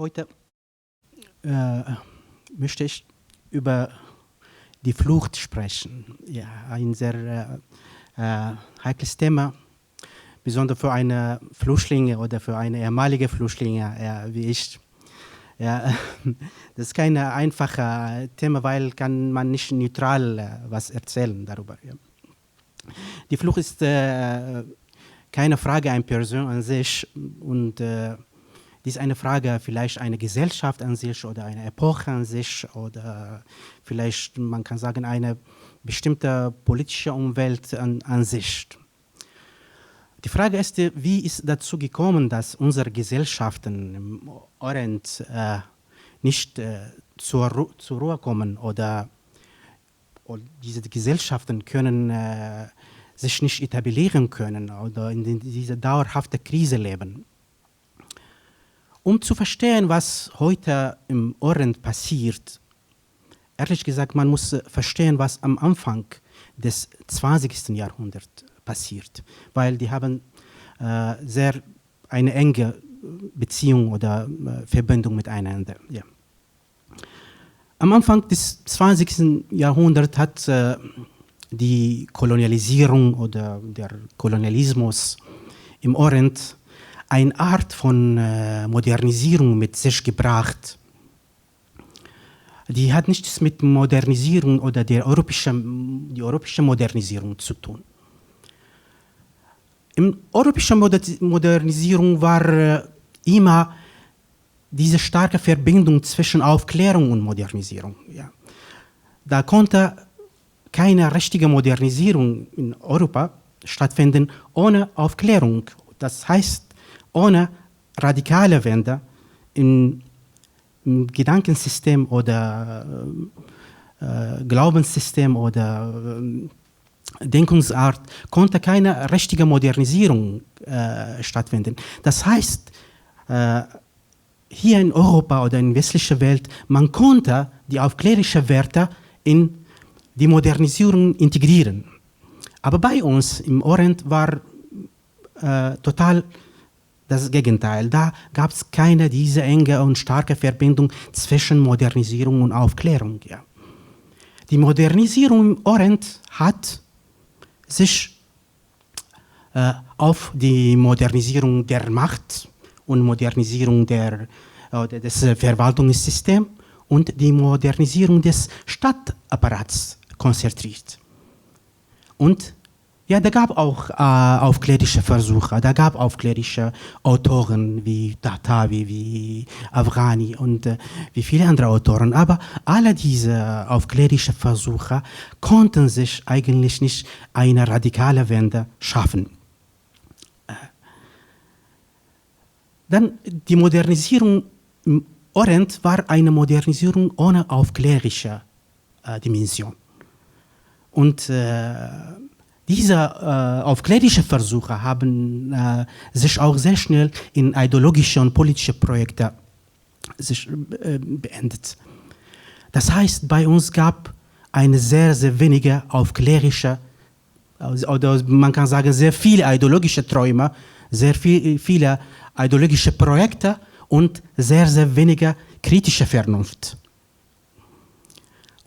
Heute möchte ich über die Flucht sprechen. Ja, ein sehr heikles Thema, besonders für eine Flüchtlinge oder für eine ehemalige Flüchtlinge wie ich. Ja, das ist kein einfaches Thema, weil kann man nicht neutral was erzählen darüber. Ja. Die Flucht ist keine Frage einer Person an sich und dies ist eine Frage vielleicht einer Gesellschaft an sich oder einer Epoche an sich oder vielleicht, man kann sagen, eine bestimmte politische Umwelt an sich. Die Frage ist, wie ist dazu gekommen, dass unsere Gesellschaften im Orient nicht zur Ruhe kommen oder diese Gesellschaften können sich nicht etablieren können oder in dieser dauerhaften Krise leben. Um zu verstehen, was heute im Orient passiert, ehrlich gesagt, man muss verstehen, was am Anfang des 20. Jahrhunderts passiert, weil die haben sehr eine enge Beziehung oder Verbindung miteinander. Ja. Am Anfang des 20. Jahrhunderts hat die Kolonialisierung oder der Kolonialismus im Orient eine Art von Modernisierung mit sich gebracht. Die hat nichts mit Modernisierung oder die europäische Modernisierung zu tun. In europäischer Modernisierung war immer diese starke Verbindung zwischen Aufklärung und Modernisierung. Ja. Da konnte keine richtige Modernisierung in Europa stattfinden ohne Aufklärung. Das heißt, ohne radikale Wende im Gedankensystem oder Glaubenssystem oder Denkungsart konnte keine richtige Modernisierung stattfinden. Das heißt, hier in Europa oder in der westlichen Welt, man konnte die aufklärischen Werte in die Modernisierung integrieren. Aber bei uns im Orient war total das Gegenteil. Da gab es keine diese enge und starke Verbindung zwischen Modernisierung und Aufklärung. Ja. Die Modernisierung im Orient hat sich auf die Modernisierung der Macht und Modernisierung des Verwaltungssystems und die Modernisierung des Stadtapparats konzentriert. Und ja, da gab auch aufklärische Versuche, da gab aufklärische Autoren wie Tahtawi, wie Afghani und wie viele andere Autoren. Aber alle diese aufklärischen Versuche konnten sich eigentlich nicht eine radikale Wende schaffen. Dann die Modernisierung im Orient war eine Modernisierung ohne aufklärische Dimension. Und diese aufklärischen Versuche haben sich auch sehr schnell in ideologische und politische Projekte beendet. Das heißt, bei uns gab eine sehr, sehr wenige aufklärische, oder man kann sagen, sehr viele ideologische Träume, sehr viele ideologische Projekte und sehr, sehr wenige kritische Vernunft.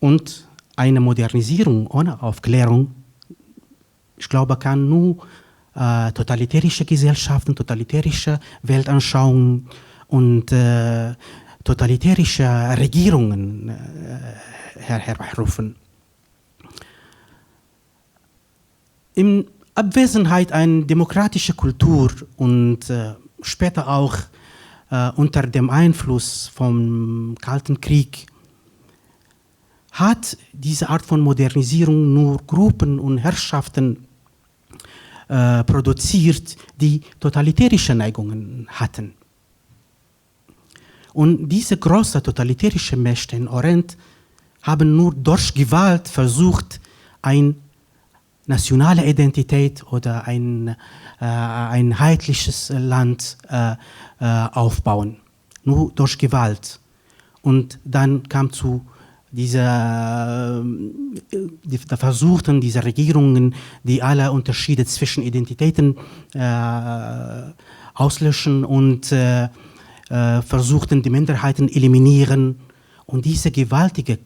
Und eine Modernisierung ohne Aufklärung, ich glaube, kann nur totalitärische Gesellschaften, totalitärische Weltanschauungen und totalitärische Regierungen herrufen. In Abwesenheit einer demokratischen Kultur und später auch unter dem Einfluss vom Kalten Krieg hat diese Art von Modernisierung nur Gruppen und Herrschaften produziert, die totalitärische Neigungen hatten. Und diese großen totalitärischen Mächte in Orient haben nur durch Gewalt versucht, eine nationale Identität oder ein einheitliches Land aufbauen. Nur durch Gewalt. Und dann kam zu die versuchten, diese Regierungen, die alle Unterschiede zwischen Identitäten auslöschen und versuchten die Minderheiten eliminieren. Und diese gewaltige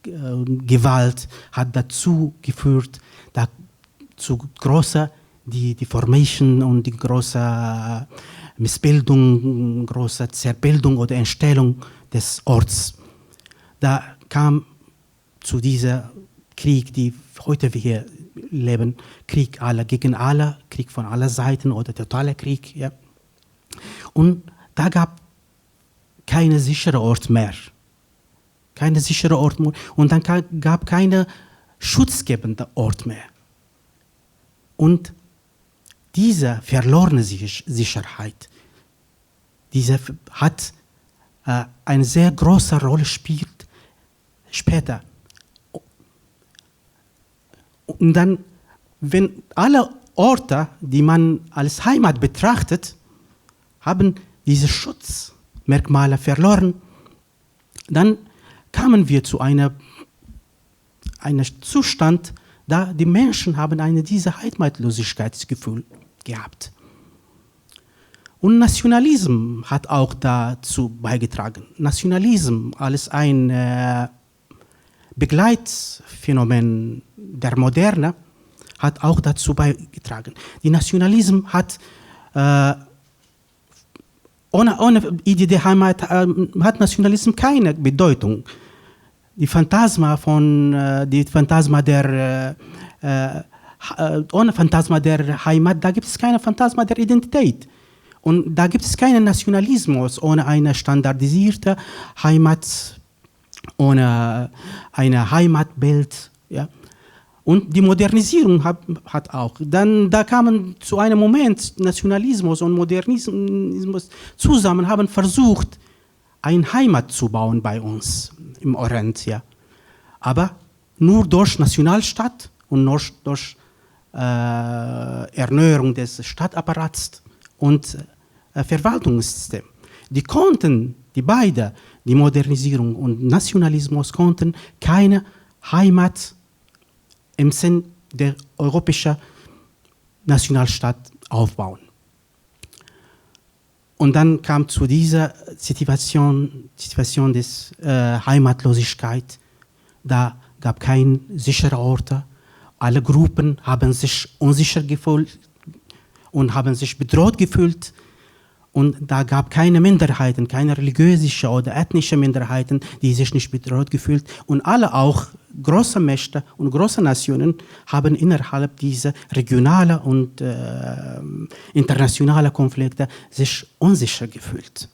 Gewalt hat dazu geführt, zu großer Deformation und die große Missbildung, große Zerbildung oder Entstellung des Orts. Da kam zu dieser Krieg, die heute wir hier leben, Krieg aller gegen alle, Krieg von aller Seiten oder totaler Krieg. Ja. Und da gab keine sichere Ort mehr. Keine sichere Ort mehr. Und dann gab keine schutzgebende Ort mehr. Und diese verlorene Sicherheit, diese hat eine sehr große Rolle spielt später. Und dann, wenn alle Orte, die man als Heimat betrachtet, haben diese Schutzmerkmale verloren, dann kamen wir zu einem Zustand, da die Menschen haben dieses Heimatlosigkeitsgefühl gehabt. Und Nationalismus hat auch dazu beigetragen. Nationalismus als ein Begleitphänomen der Moderne hat auch dazu beigetragen. Die Nationalismus hat ohne Idee der Heimat hat Nationalismus keine Bedeutung. Die Phantasma ohne Phantasma der Heimat, da gibt es keine Phantasma der Identität. Und da gibt es keinen Nationalismus ohne eine standardisierte Heimat, ohne ein Heimatbild. Ja. Und die Modernisierung hat auch. Dann da kamen zu einem Moment Nationalismus und Modernismus zusammen, haben versucht, eine Heimat zu bauen bei uns im Orient. Ja. Aber nur durch Nationalstaat und nur durch Erneuerung des Stadtapparats und Verwaltungssystem. Die Modernisierung und Nationalismus konnten keine Heimat im Sinn der europäischen Nationalstaat aufbauen. Und dann kam zu dieser Situation des Heimatlosigkeit. Da gab es keine sicheren Orte. Alle Gruppen haben sich unsicher gefühlt und haben sich bedroht gefühlt. Und da gab es keine Minderheiten, keine religiöse oder ethnische Minderheiten, die sich nicht bedroht gefühlt. Und alle auch große Mächte und große Nationen haben innerhalb dieser regionalen und internationalen Konflikte sich unsicher gefühlt.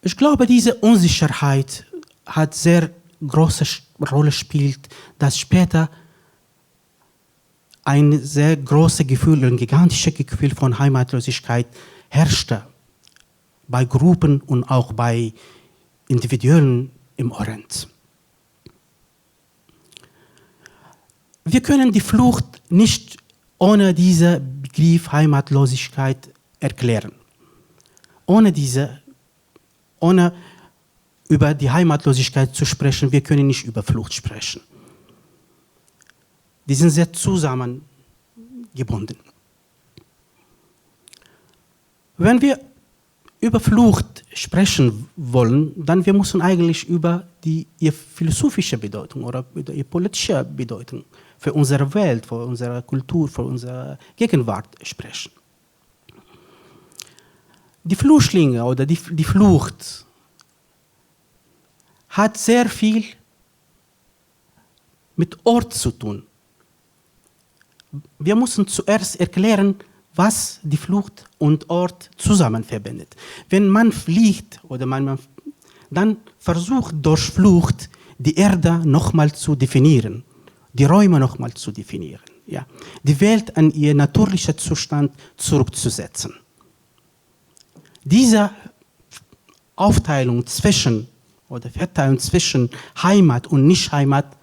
Ich glaube, diese Unsicherheit hat sehr große Rolle gespielt, dass später ein sehr großes Gefühl, ein gigantisches Gefühl von Heimatlosigkeit herrschte bei Gruppen und auch bei Individuen im Orient. Wir können die Flucht nicht ohne diesen Begriff Heimatlosigkeit erklären. Ohne über die Heimatlosigkeit zu sprechen, wir können nicht über Flucht sprechen. Die sind sehr zusammengebunden. Wenn wir über Flucht sprechen wollen, dann wir müssen eigentlich über ihre philosophische Bedeutung oder über ihre politische Bedeutung für unsere Welt, für unsere Kultur, für unsere Gegenwart sprechen. Die Flüchtlinge oder die Flucht hat sehr viel mit Ort zu tun. Wir müssen zuerst erklären, was die Flucht und Ort zusammen verbindet. Wenn man fliegt oder dann versucht durch Flucht die Erde nochmal zu definieren, die Räume nochmal zu definieren, ja, die Welt an ihr natürlichen Zustand zurückzusetzen. Diese Aufteilung oder Verteilung zwischen Heimat und Nicht-Heimat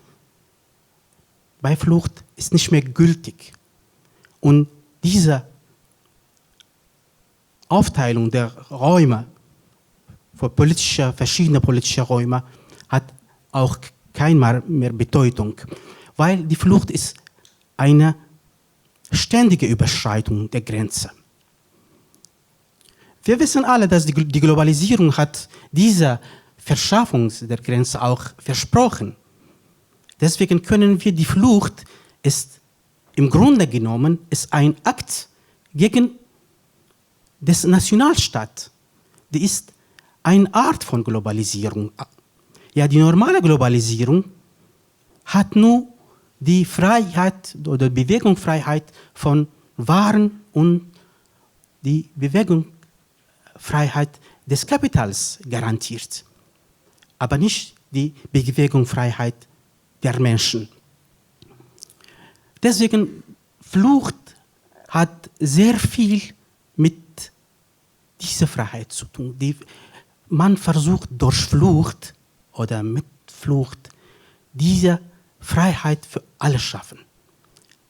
bei Flucht ist nicht mehr gültig. Und diese Aufteilung der Räume für verschiedene politische Räume hat auch keine mehr Bedeutung, weil die Flucht ist eine ständige Überschreitung der Grenze. Wir wissen alle, dass die Globalisierung hat diese Verschärfung der Grenze auch versprochen. Deswegen können wir die Flucht ist im Grunde genommen ist ein Akt gegen des Nationalstaat. Die ist eine Art von Globalisierung. Ja, die normale Globalisierung hat nur die Freiheit oder Bewegungsfreiheit von Waren und die Bewegungsfreiheit des Kapitals garantiert, aber nicht die Bewegungsfreiheit der Menschen. Deswegen Flucht hat sehr viel mit dieser Freiheit zu tun. Man versucht durch Flucht oder mit Flucht diese Freiheit für alle schaffen.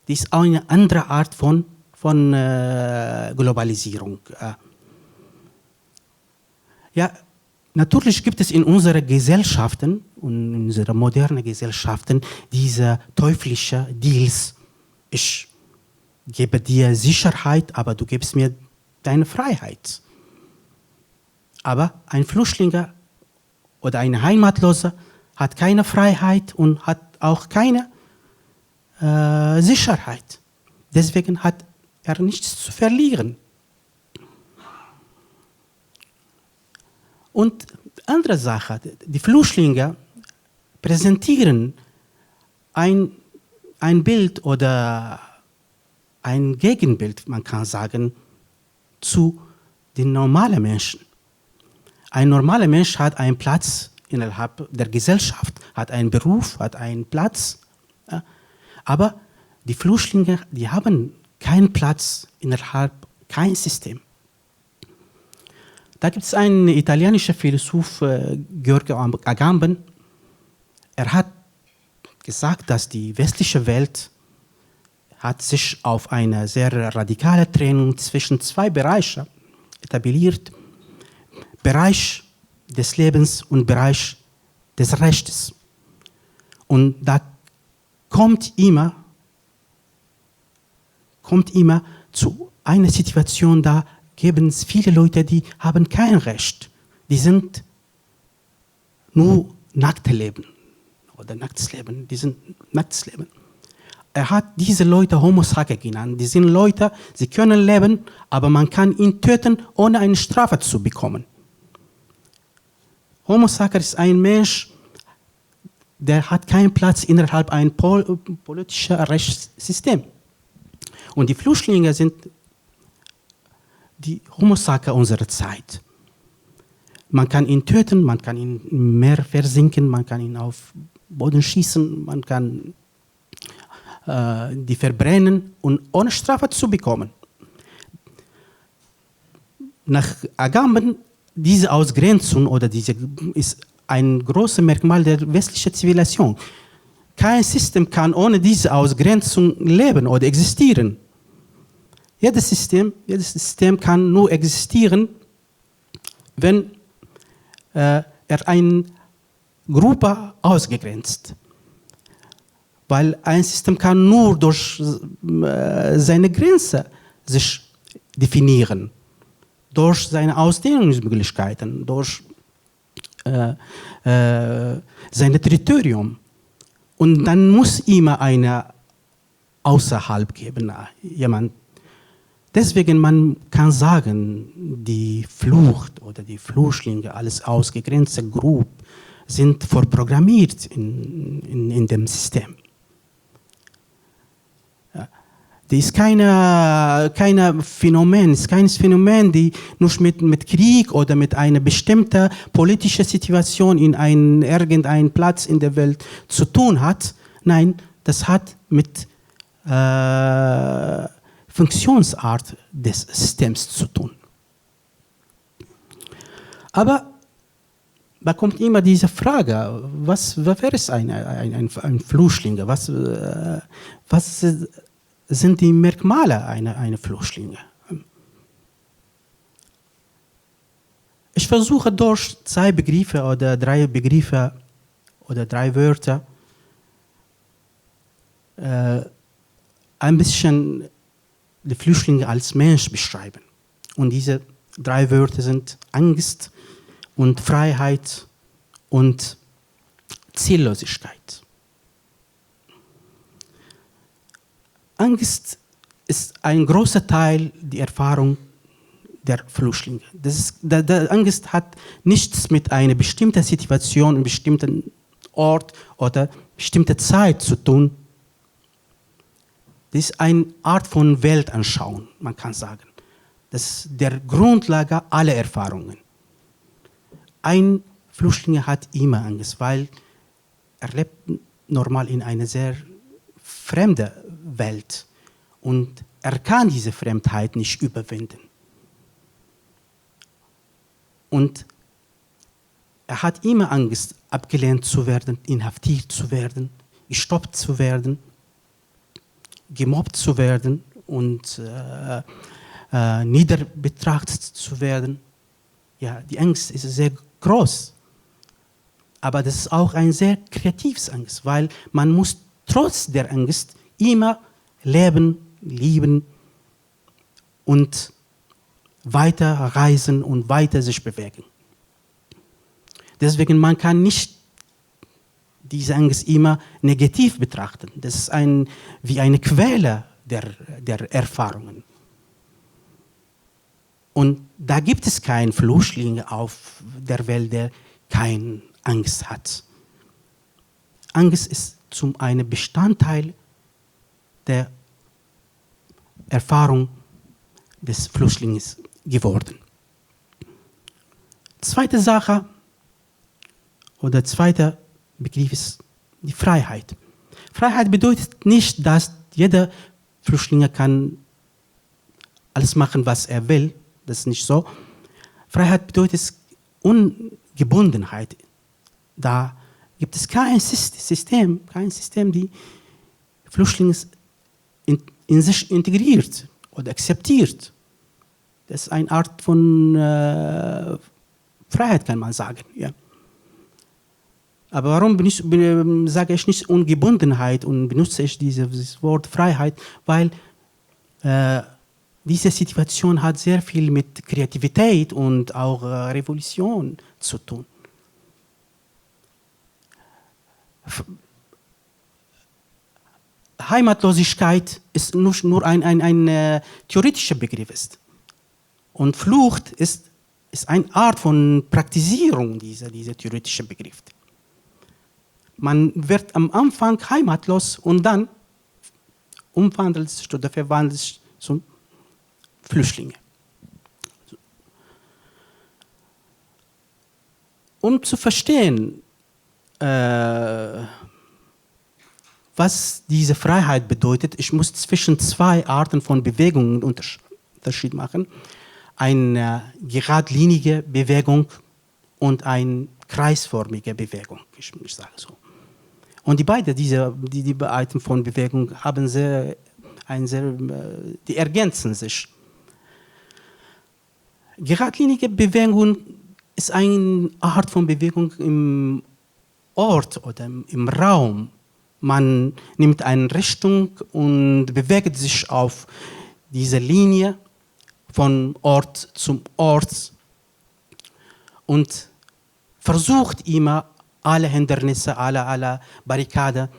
Die ist auch eine andere Art von Globalisierung. Ja, natürlich gibt es in unseren Gesellschaften und in unseren modernen Gesellschaften diese teuflischen Deals. Ich gebe dir Sicherheit, aber du gibst mir deine Freiheit. Aber ein Flüchtling oder ein Heimatloser hat keine Freiheit und hat auch keine Sicherheit. Deswegen hat er nichts zu verlieren. Und andere Sache, die Flüchtlinge präsentieren ein Bild oder ein Gegenbild, man kann sagen, zu den normalen Menschen. Ein normaler Mensch hat einen Platz innerhalb der Gesellschaft, hat einen Beruf, hat einen Platz. Ja. Aber die Flüchtlinge, die haben keinen Platz innerhalb kein System. Da gibt es einen italienischen Philosoph, Giorgio Agamben. Er hat gesagt, dass die westliche Welt hat sich auf eine sehr radikale Trennung zwischen zwei Bereichen etabliert. Bereich des Lebens und Bereich des Rechtes. Und da kommt immer zu einer Situation, da geben es viele Leute, die haben kein Recht. Die sind nur nackt leben oder nacktes Leben. Die sind nacktes Leben. Er hat diese Leute Homo sacer genannt. Die sind Leute, sie können leben, aber man kann ihn töten, ohne eine Strafe zu bekommen. Homo sacer ist ein Mensch, der hat keinen Platz innerhalb eines politischen Rechtssystems. Und die Flüchtlinge sind die Homo sacer unserer Zeit. Man kann ihn töten, man kann ihn im Meer versinken, man kann ihn auf Boden schießen, man kann die verbrennen und ohne Strafe zu bekommen. Nach Agamben, diese Ausgrenzung oder diese ist ein großes Merkmal der westlichen Zivilisation. Kein System kann ohne diese Ausgrenzung leben oder existieren. Jedes System kann nur existieren, wenn er eine Gruppe ausgegrenzt. Weil ein System kann nur durch seine Grenze sich definieren, durch seine Ausdehnungsmöglichkeiten, durch sein Territorium. Und dann muss immer einer außerhalb geben, jemand. Deswegen man kann sagen, die Flucht oder die Flüchtlinge als ausgegrenzte Gruppe sind vorprogrammiert in dem System. Das ist kein Phänomen, die nur mit Krieg oder mit einer bestimmten politischen Situation in irgendeinem Platz in der Welt zu tun hat. Nein, das hat mit Funktionsart des Systems zu tun. Aber da kommt immer diese Frage, wer ist ein Flüchtling? Was sind die Merkmale einer Flüchtlinge? Ich versuche durch 2 Begriffe oder 3 Begriffe oder 3 Wörter ein bisschen die Flüchtlinge als Mensch beschreiben. Und diese 3 Wörter sind Angst und Freiheit und Ziellosigkeit. Angst ist ein großer Teil der Erfahrung der Flüchtlinge. Der Angst hat nichts mit einer bestimmten Situation, einem bestimmten Ort oder bestimmter Zeit zu tun. Das ist eine Art von Weltanschauung, man kann sagen. Das ist der Grundlage aller Erfahrungen. Ein Flüchtling hat immer Angst, weil er lebt normal in einer sehr fremden Welt und er kann diese Fremdheit nicht überwinden. Und er hat immer Angst, abgelehnt zu werden, inhaftiert zu werden, gestoppt zu werden, gemobbt zu werden und niederbetrachtet zu werden. Ja, die Angst ist sehr groß. Aber das ist auch ein sehr kreatives Angst, weil man muss trotz der Angst immer leben, lieben und weiter reisen und weiter sich bewegen. Deswegen man kann nicht diese Angst immer negativ betrachten. Das ist wie eine Quelle der Erfahrungen. Und da gibt es keinen Flüchtling auf der Welt, der keine Angst hat. Angst ist zum einen Bestandteil der Erfahrung des Flüchtlings geworden. Zweite Sache oder zweiter Begriff ist die Freiheit. Freiheit bedeutet nicht, dass jeder Flüchtling kann alles machen, was er will. Das ist nicht so. Freiheit bedeutet Ungebundenheit. Da gibt es kein System, die Flüchtlinge in sich integriert oder akzeptiert. Das ist eine Art von Freiheit, kann man sagen. Ja. Aber warum sage ich nicht Ungebundenheit und benutze ich dieses Wort Freiheit? Weil diese Situation hat sehr viel mit Kreativität und auch Revolution zu tun. Heimatlosigkeit ist nur ein theoretischer Begriff ist. Und Flucht ist eine Art von Praktisierung dieser theoretischen Begriff. Man wird am Anfang heimatlos und dann umwandelt sich oder verwandelt sich zum Flüchtlinge. Um zu verstehen, was diese Freiheit bedeutet, ich muss zwischen 2 Arten von Bewegungen Unterschied machen. Eine geradlinige Bewegung und eine kreisförmige Bewegung, ich sage so. Und die Arten von Bewegung haben die ergänzen sich. Geradlinige Bewegung ist eine Art von Bewegung im Ort oder im Raum. Man nimmt eine Richtung und bewegt sich auf dieser Linie von Ort zum Ort und versucht immer, alle Hindernisse, alle Barrikaden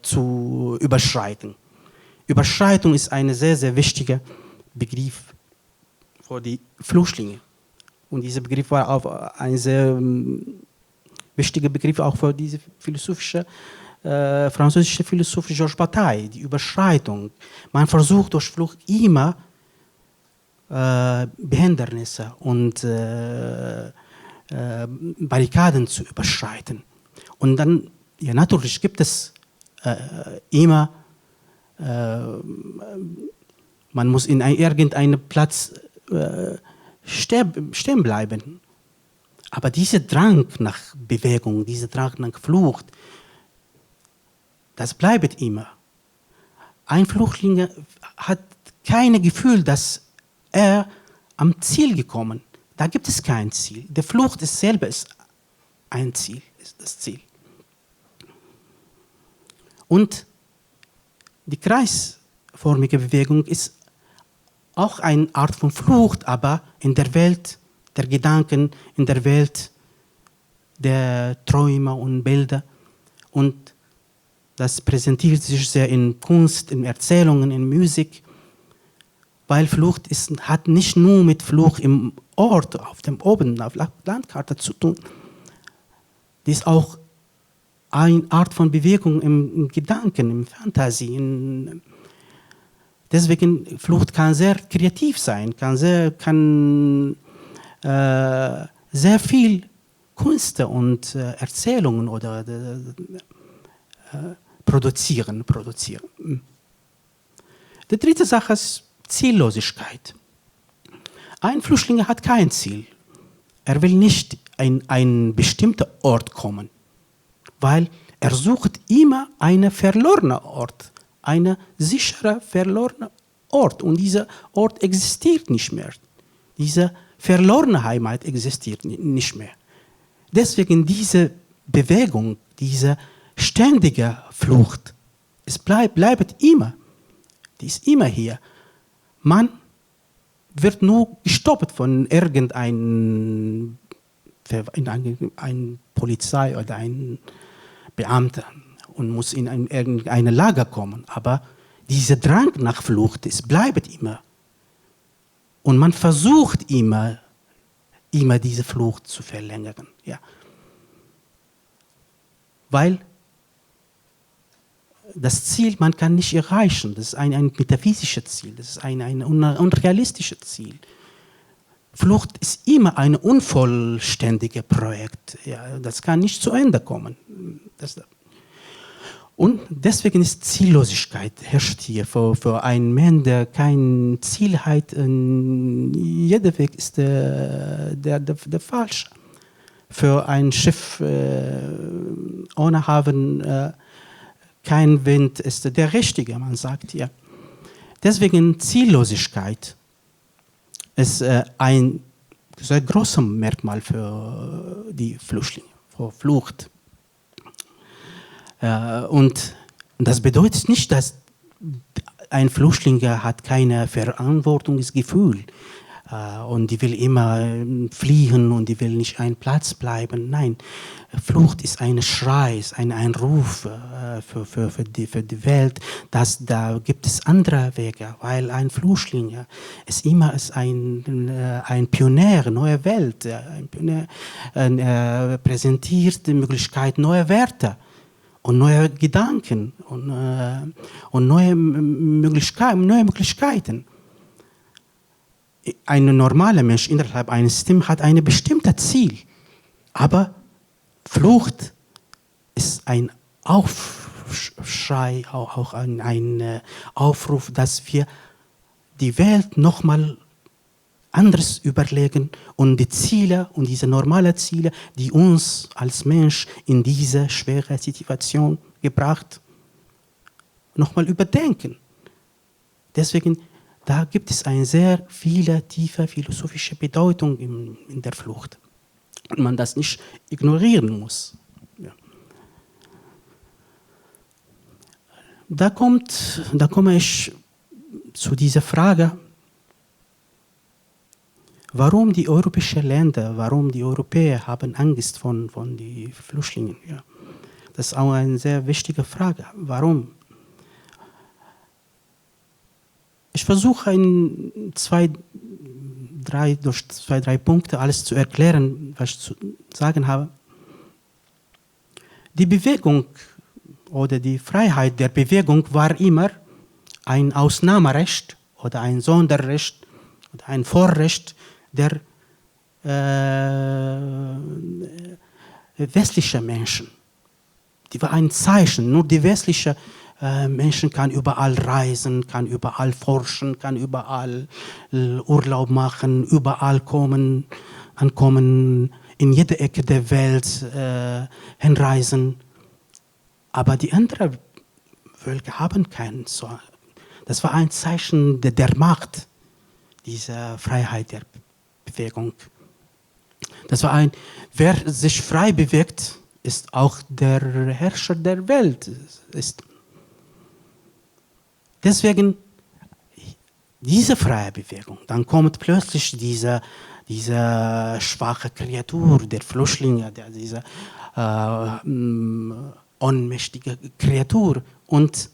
zu überschreiten. Überschreitung ist ein sehr, sehr wichtiger Begriff für die Flüchtlinge. Und dieser Begriff war auch ein sehr wichtiger Begriff auch für diese französische Philosoph Georges Bataille, die Überschreitung. Man versucht durch Flucht immer Behindernisse und Barrikaden zu überschreiten. Und dann, ja natürlich gibt es immer, man muss in irgendeinem Platz stehen bleiben. Aber dieser Drang nach Bewegung, dieser Drang nach Flucht, das bleibt immer. Ein Flüchtling hat kein Gefühl, dass er am Ziel gekommen ist. Da gibt es kein Ziel. Die Flucht ist selber ein Ziel, ist das Ziel. Und die kreisförmige Bewegung ist auch eine Art von Flucht, aber in der Welt der Gedanken, in der Welt der Träume und Bilder. Und das präsentiert sich sehr in Kunst, in Erzählungen, in Musik, weil Flucht hat nicht nur mit Flucht im Ort, auf dem oben, auf der Landkarte zu tun. Die ist auch eine Art von Bewegung im Gedanken, im Fantasie. Deswegen Flucht kann sehr kreativ sein, kann sehr viel Kunst und Erzählungen oder produzieren. Die dritte Sache ist Ziellosigkeit. Ein Flüchtling hat kein Ziel. Er will nicht in einen bestimmten Ort kommen, weil er sucht immer einen verlorenen Ort, einen sicheren verlorenen Ort. Und dieser Ort existiert nicht mehr. Diese verlorene Heimat existiert nicht mehr. Deswegen diese Bewegung, diese ständige Flucht, es bleibt immer. Die ist immer hier. Man wird nur gestoppt von irgendeinem Polizei oder einem Beamter und muss in irgendein Lager kommen. Aber dieser Drang nach Flucht, es bleibt immer. Und man versucht immer diese Flucht zu verlängern. Ja. Weil das Ziel, man kann nicht erreichen. Das ist ein metaphysisches Ziel, das ist ein unrealistisches Ziel. Flucht ist immer ein unvollständiges Projekt. Ja, das kann nicht zu Ende kommen. Und deswegen ist Ziellosigkeit herrscht hier für einen Mann, der kein Ziel hat. Jeder Weg ist der falsche. Für ein Schiff ohne Hafen, kein Wind ist der richtige, man sagt ja. Deswegen Ziellosigkeit ist ein sehr großes Merkmal für die Flüchtlinge, für Flucht. Und das bedeutet nicht, dass ein Flüchtling hat kein Verantwortungsgefühl und die will immer fliehen und die will nicht einen Platz bleiben. Nein, Flucht ist ein Schrei, ist ein Ruf für die Welt, dass da gibt es andere Wege, weil ein Flüchtling ist immer ein Pionier, neue Welt, ein Pionier, präsentiert die Möglichkeit, neue Werte und neue Gedanken und neue Möglichkeiten. Ein normaler Mensch innerhalb eines Systems hat ein bestimmtes Ziel, aber Flucht ist ein Aufschrei, auch ein Aufruf, dass wir die Welt nochmal anders überlegen und die Ziele und diese normalen Ziele, die uns als Mensch in diese schwere Situation gebracht, nochmal überdenken. Deswegen, da gibt es eine sehr viele tiefe philosophische Bedeutung in der Flucht. Und man das nicht ignorieren muss. Ja. Da komme ich zu dieser Frage, warum die europäischen Länder, warum die Europäer haben Angst von den Flüchtlingen. Ja. Das ist auch eine sehr wichtige Frage. Warum? Ich versuche durch zwei, drei Punkte alles zu erklären, was ich zu sagen habe. Die Bewegung oder die Freiheit der Bewegung war immer ein Ausnahmerecht oder ein Sonderrecht oder ein Vorrecht der westlichen Menschen. Die war ein Zeichen, nur die westlichen Menschen kann überall reisen, kann überall forschen, kann überall Urlaub machen, überall ankommen, in jede Ecke der Welt hinreisen. Aber die anderen Völker haben keinen so. Das war ein Zeichen der Macht, diese Freiheit der Bewegung. Das war wer sich frei bewegt, ist auch der Herrscher der Welt. Deswegen, diese freie Bewegung, dann kommt plötzlich diese schwache Kreatur, der Flüchtling, diese ohnmächtige Kreatur und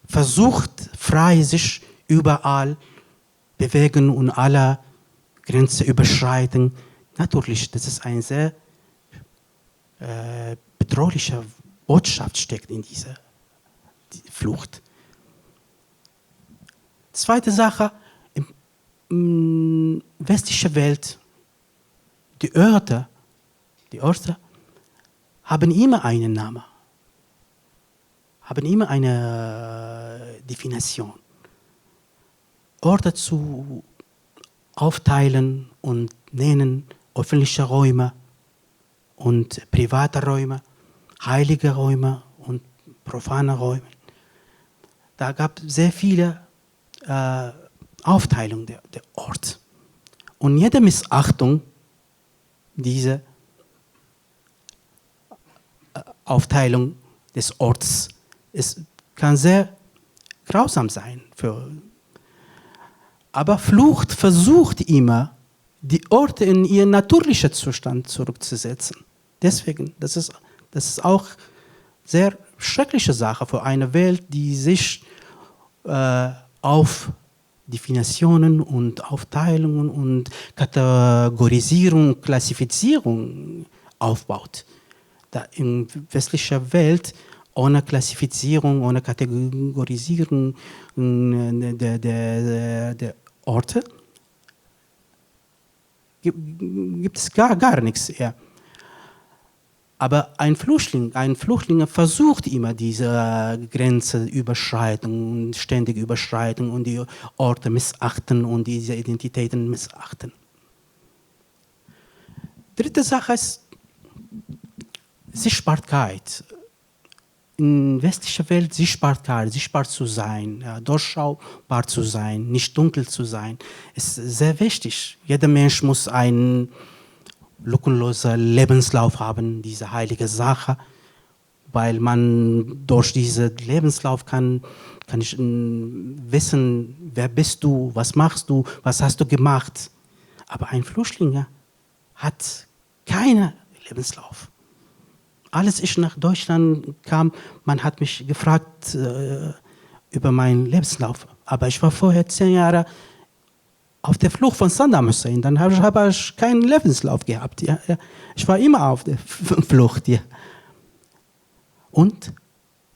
versucht frei sich überall bewegen und alle Grenzen überschreiten. Natürlich, das ist eine sehr bedrohliche Botschaft steckt in dieser Flucht. Zweite Sache, in westlicher Welt, die Orte haben immer einen Namen, haben immer eine Definition. Orte zu aufteilen und nennen, öffentliche Räume und private Räume, heilige Räume und profane Räume. Da gab es sehr viele Aufteilungen der Ort. Und jede Missachtung dieser Aufteilung des Orts kann sehr grausam sein. Aber Flucht versucht immer, die Orte in ihren natürlichen Zustand zurückzusetzen. Deswegen, das ist auch eine sehr schreckliche Sache für eine Welt, die sich auf Definitionen und Aufteilungen und Kategorisierung, Klassifizierung aufbaut. Da in westlicher Welt ohne Klassifizierung, ohne Kategorisierung der Orte gibt es gar nichts. Ja. Aber ein Flüchtling versucht immer diese Grenze überschreiten, ständig überschreiten und die Orte missachten und diese Identitäten missachten. Dritte Sache ist Sichtbarkeit. In westlicher Welt sichtbar zu sein, durchschaubar zu sein, nicht dunkel zu sein, ist sehr wichtig. Jeder Mensch muss einen lückenlosen Lebenslauf haben, diese heilige Sache, weil man durch diesen Lebenslauf kann ich wissen, wer bist du, was machst du, was hast du gemacht. Aber ein Flüchtling hat keinen Lebenslauf. Als ich nach Deutschland kam, man hat mich gefragt über meinen Lebenslauf. Aber ich war vorher 10 Jahre auf der Flucht von Saddam Hussein. Dann habe ich keinen Lebenslauf gehabt. Ja. Ich war immer auf der Flucht. Ja. Und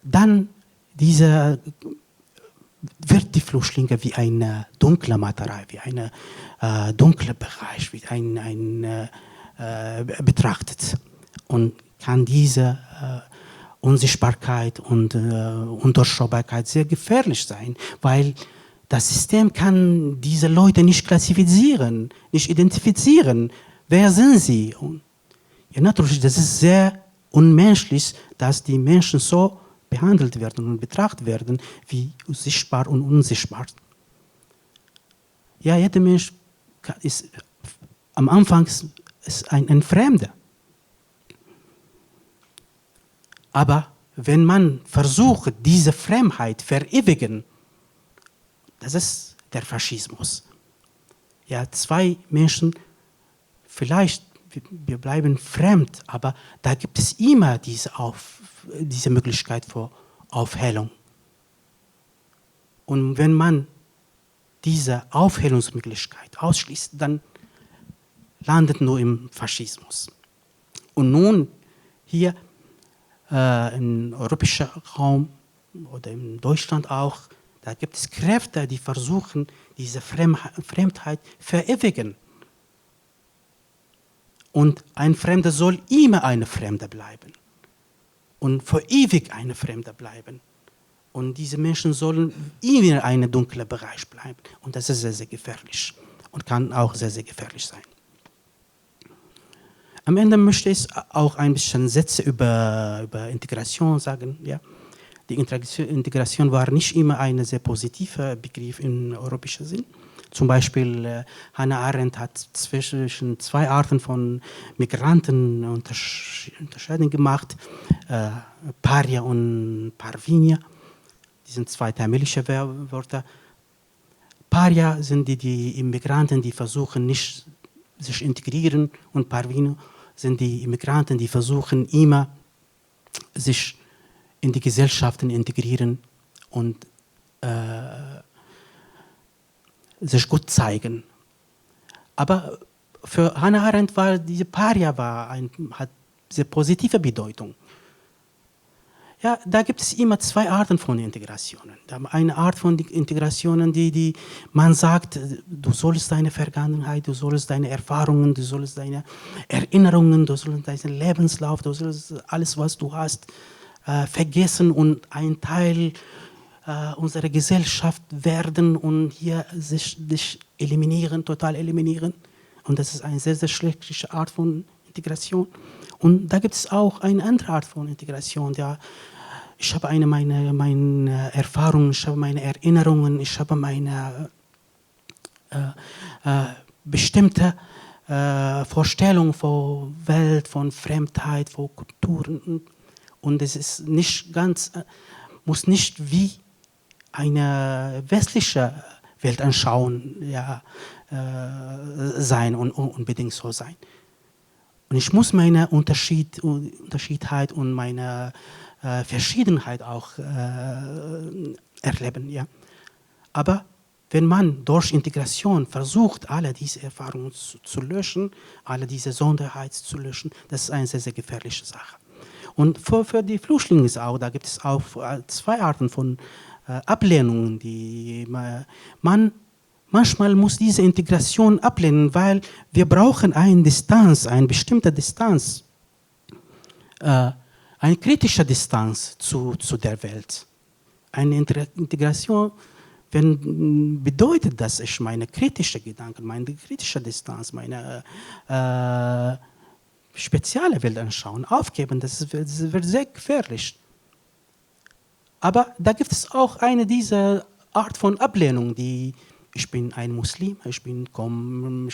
dann wird die Flüchtlinge wie eine dunkle Materie, wie ein dunkler Bereich, wie ein betrachtet. Und kann diese Unsichtbarkeit und Undurchschaubarkeit sehr gefährlich sein, weil das System kann diese Leute nicht klassifizieren, nicht identifizieren. Wer sind sie? Und ja, natürlich, das ist sehr unmenschlich, dass die Menschen so behandelt werden und betrachtet werden, wie sichtbar und unsichtbar. Ja, jeder Mensch ist am Anfang ist ein Fremder. Aber wenn man versucht, diese Fremdheit verewigen, das ist der Faschismus. Ja, zwei Menschen, vielleicht wir bleiben fremd, aber da gibt es immer diese Möglichkeit für Aufhellung. Und wenn man diese Aufhellungsmöglichkeit ausschließt, dann landet nur im Faschismus. Und nun hier im europäischen Raum oder in Deutschland auch, da gibt es Kräfte, die versuchen, diese Fremdheit verewigen. Und ein Fremder soll immer ein Fremder bleiben. Und für ewig ein Fremder bleiben. Und diese Menschen sollen immer in einem dunklen Bereich bleiben. Und das ist sehr, sehr gefährlich. Und kann auch sehr, sehr gefährlich sein. Am Ende möchte ich auch ein bisschen Sätze über Integration sagen. Ja. Die Integration war nicht immer ein sehr positiver Begriff im europäischen Sinn. Zum Beispiel Hannah Arendt hat zwischen zwei Arten von Migranten Unterscheidung gemacht, Paria und Parvinia. Die sind zwei tamilische Wörter. Paria sind die Immigranten, die versuchen nicht sich integrieren, und Parvino sind die Immigranten, die versuchen immer sich in die Gesellschaften integrieren und sich gut zeigen. Aber für Hannah Arendt war diese Paria hat sehr positive Bedeutung. Ja, da gibt es immer zwei Arten von Integrationen. Eine Art von Integrationen, die man sagt, du sollst deine Vergangenheit, du sollst deine Erfahrungen, du sollst deine Erinnerungen, du sollst deinen Lebenslauf, du sollst alles, was du hast, vergessen und ein Teil unserer Gesellschaft werden und hier dich eliminieren, total eliminieren. Und das ist eine sehr, sehr schlechte Art von Integration. Und da gibt es auch eine andere Art von Integration. Ja. Ich habe meine Erfahrungen, ich habe meine Erinnerungen, ich habe meine bestimmte Vorstellung von Welt, von Fremdheit, von Kulturen. Und es ist nicht ganz, muss nicht wie eine westliche Weltanschauung sein und unbedingt so sein. Und ich muss meine Unterschiedheit und meine Verschiedenheit auch erleben. Ja. Aber wenn man durch Integration versucht, alle diese Erfahrungen zu löschen, alle diese Sonderheit zu löschen, das ist eine sehr, sehr gefährliche Sache. Und für die Flüchtlinge ist auch, da gibt es auch zwei Arten von Ablehnungen, die man manchmal muss diese Integration ablehnen, weil wir brauchen eine Distanz, eine bestimmte Distanz, eine kritische Distanz zu der Welt. Eine Integration bedeutet, dass ich meine kritischen Gedanken, meine kritische Distanz, meine spezielle Weltanschauung aufgeben. Das wird sehr gefährlich. Aber da gibt es auch eine dieser Art von Ablehnung, ich bin ein Muslim, ich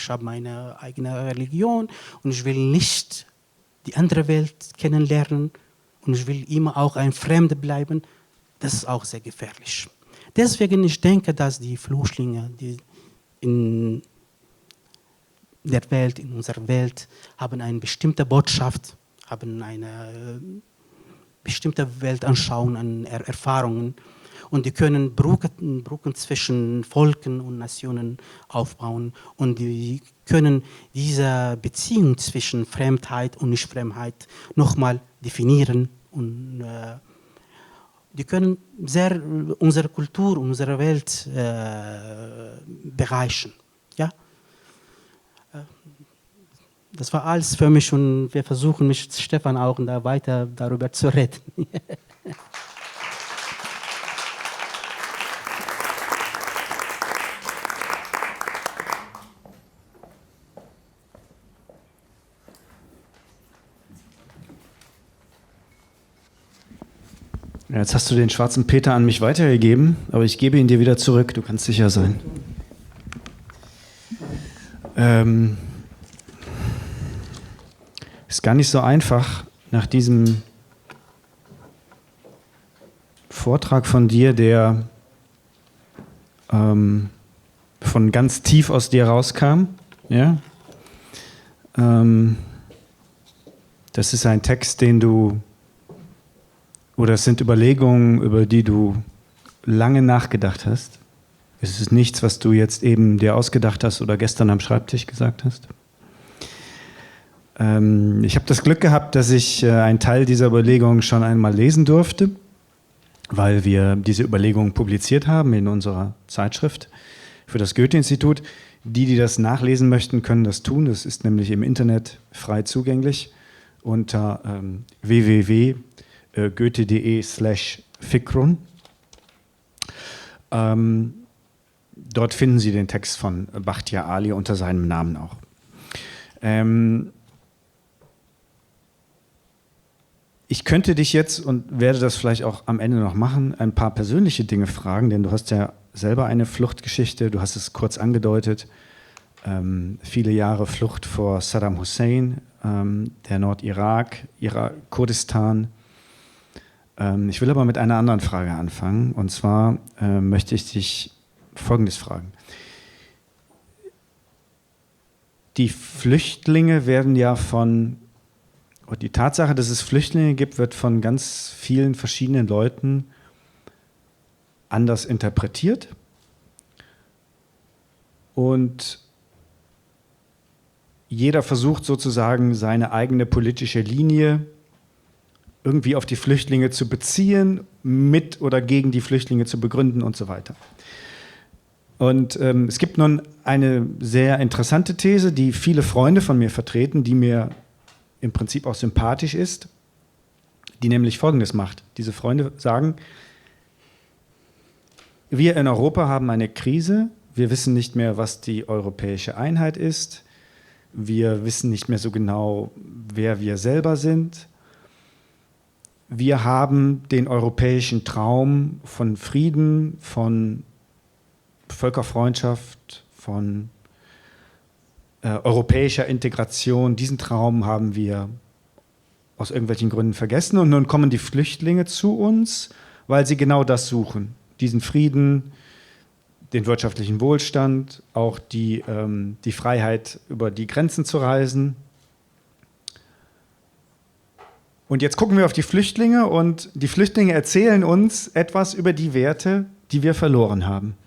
habe meine eigene Religion und ich will nicht die andere Welt kennenlernen und ich will immer auch ein Fremder bleiben. Das ist auch sehr gefährlich. Deswegen, ich denke, dass die Flüchtlinge, die in der Welt, in unserer Welt, haben eine bestimmte Botschaft, haben eine bestimmte Weltanschauung an Erfahrungen und die können Brücken zwischen Volken und Nationen aufbauen und die können diese Beziehung zwischen Fremdheit und Nicht-Fremdheit nochmal definieren und die können sehr unsere Kultur, unsere Welt bereichern. Ja? Das war alles für mich und wir versuchen mit Stefan auch da weiter darüber zu reden. Jetzt hast du den schwarzen Peter an mich weitergegeben, aber ich gebe ihn dir wieder zurück, du kannst sicher sein. Ist gar nicht so einfach, nach diesem Vortrag von dir, der von ganz tief aus dir rauskam. Ja? Das ist ein Text, oder es sind Überlegungen, über die du lange nachgedacht hast. Es ist nichts, was du jetzt eben dir ausgedacht hast oder gestern am Schreibtisch gesagt hast. Ich habe das Glück gehabt, dass ich einen Teil dieser Überlegungen schon einmal lesen durfte, weil wir diese Überlegungen publiziert haben in unserer Zeitschrift für das Goethe-Institut. Die das nachlesen möchten, können das tun. Das ist nämlich im Internet frei zugänglich unter www.goethe.de/Fikrun. Dort finden Sie den Text von Bachtiar Ali unter seinem Namen auch. Ich könnte dich jetzt, und werde das vielleicht auch am Ende noch machen, ein paar persönliche Dinge fragen, denn du hast ja selber eine Fluchtgeschichte, du hast es kurz angedeutet, viele Jahre Flucht vor Saddam Hussein, der Nordirak, Kurdistan. Ich will aber mit einer anderen Frage anfangen, und zwar möchte ich dich Folgendes fragen. Die Flüchtlinge werden ja und die Tatsache, dass es Flüchtlinge gibt, wird von ganz vielen verschiedenen Leuten anders interpretiert. Und jeder versucht sozusagen seine eigene politische Linie irgendwie auf die Flüchtlinge zu beziehen, mit oder gegen die Flüchtlinge zu begründen und so weiter. Und es gibt nun eine sehr interessante These, die viele Freunde von mir vertreten, die mir im Prinzip auch sympathisch ist, die nämlich Folgendes macht. Diese Freunde sagen, wir in Europa haben eine Krise, wir wissen nicht mehr, was die europäische Einheit ist, wir wissen nicht mehr so genau, wer wir selber sind. Wir haben den europäischen Traum von Frieden, von Völkerfreundschaft, von europäischer Integration, diesen Traum haben wir aus irgendwelchen Gründen vergessen. Und nun kommen die Flüchtlinge zu uns, weil sie genau das suchen. Diesen Frieden, den wirtschaftlichen Wohlstand, auch die Freiheit, über die Grenzen zu reisen. Und jetzt gucken wir auf die Flüchtlinge und die Flüchtlinge erzählen uns etwas über die Werte, die wir verloren haben.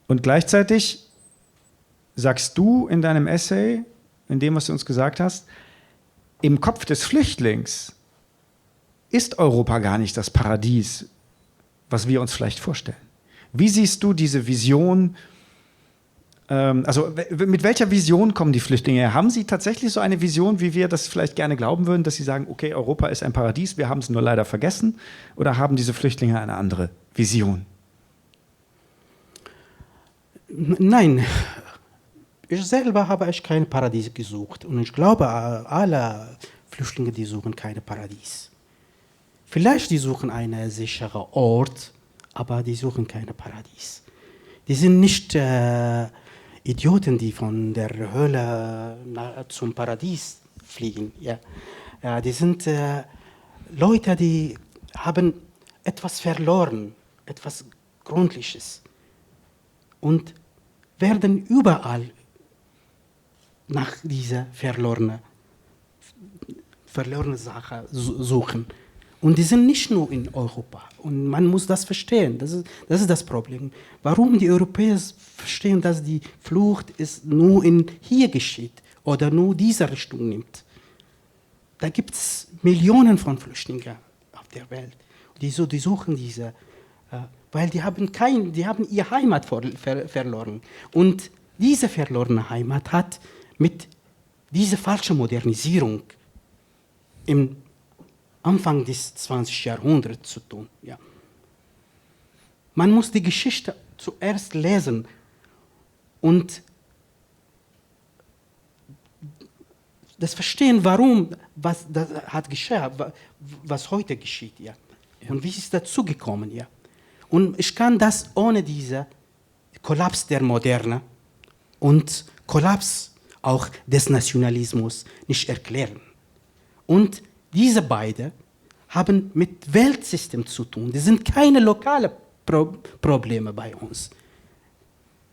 Und gleichzeitig sagst du in deinem Essay, in dem, was du uns gesagt hast, im Kopf des Flüchtlings ist Europa gar nicht das Paradies, was wir uns vielleicht vorstellen. Wie siehst du diese Vision? Also mit welcher Vision kommen die Flüchtlinge her? Haben sie tatsächlich so eine Vision, wie wir das vielleicht gerne glauben würden, dass sie sagen, okay, Europa ist ein Paradies, wir haben es nur leider vergessen? Oder haben diese Flüchtlinge eine andere Vision? Nein, ich selber habe kein Paradies gesucht. Und ich glaube, alle Flüchtlinge, die suchen kein Paradies. Vielleicht die suchen einen sicheren Ort, aber die suchen kein Paradies. Die sind nicht Idioten, die von der Hölle zum Paradies fliegen. Ja. Die sind Leute, die haben etwas verloren, etwas Grundlegendes. Und werden überall nach dieser verlorenen Sache suchen. Und die sind nicht nur in Europa. Und man muss das verstehen. Das ist das Problem. Warum die Europäer verstehen, dass die Flucht ist nur hier geschieht oder nur diese Richtung nimmt. Da gibt es Millionen von Flüchtlingen auf der Welt. Die suchen diese, weil die haben ihre Heimat verloren. Und diese verlorene Heimat hat mit dieser falschen Modernisierung im Anfang des 20. Jahrhunderts zu tun. Ja. Man muss die Geschichte zuerst lesen und das verstehen, warum, was das hat geschehen, was heute geschieht. Ja. Und wie ist es dazu gekommen. Ja. Und ich kann das ohne diesen Kollaps der Moderne und Kollaps auch des Nationalismus nicht erklären. Und diese beiden haben mit Weltsystem zu tun. Das sind keine lokalen Probleme bei uns.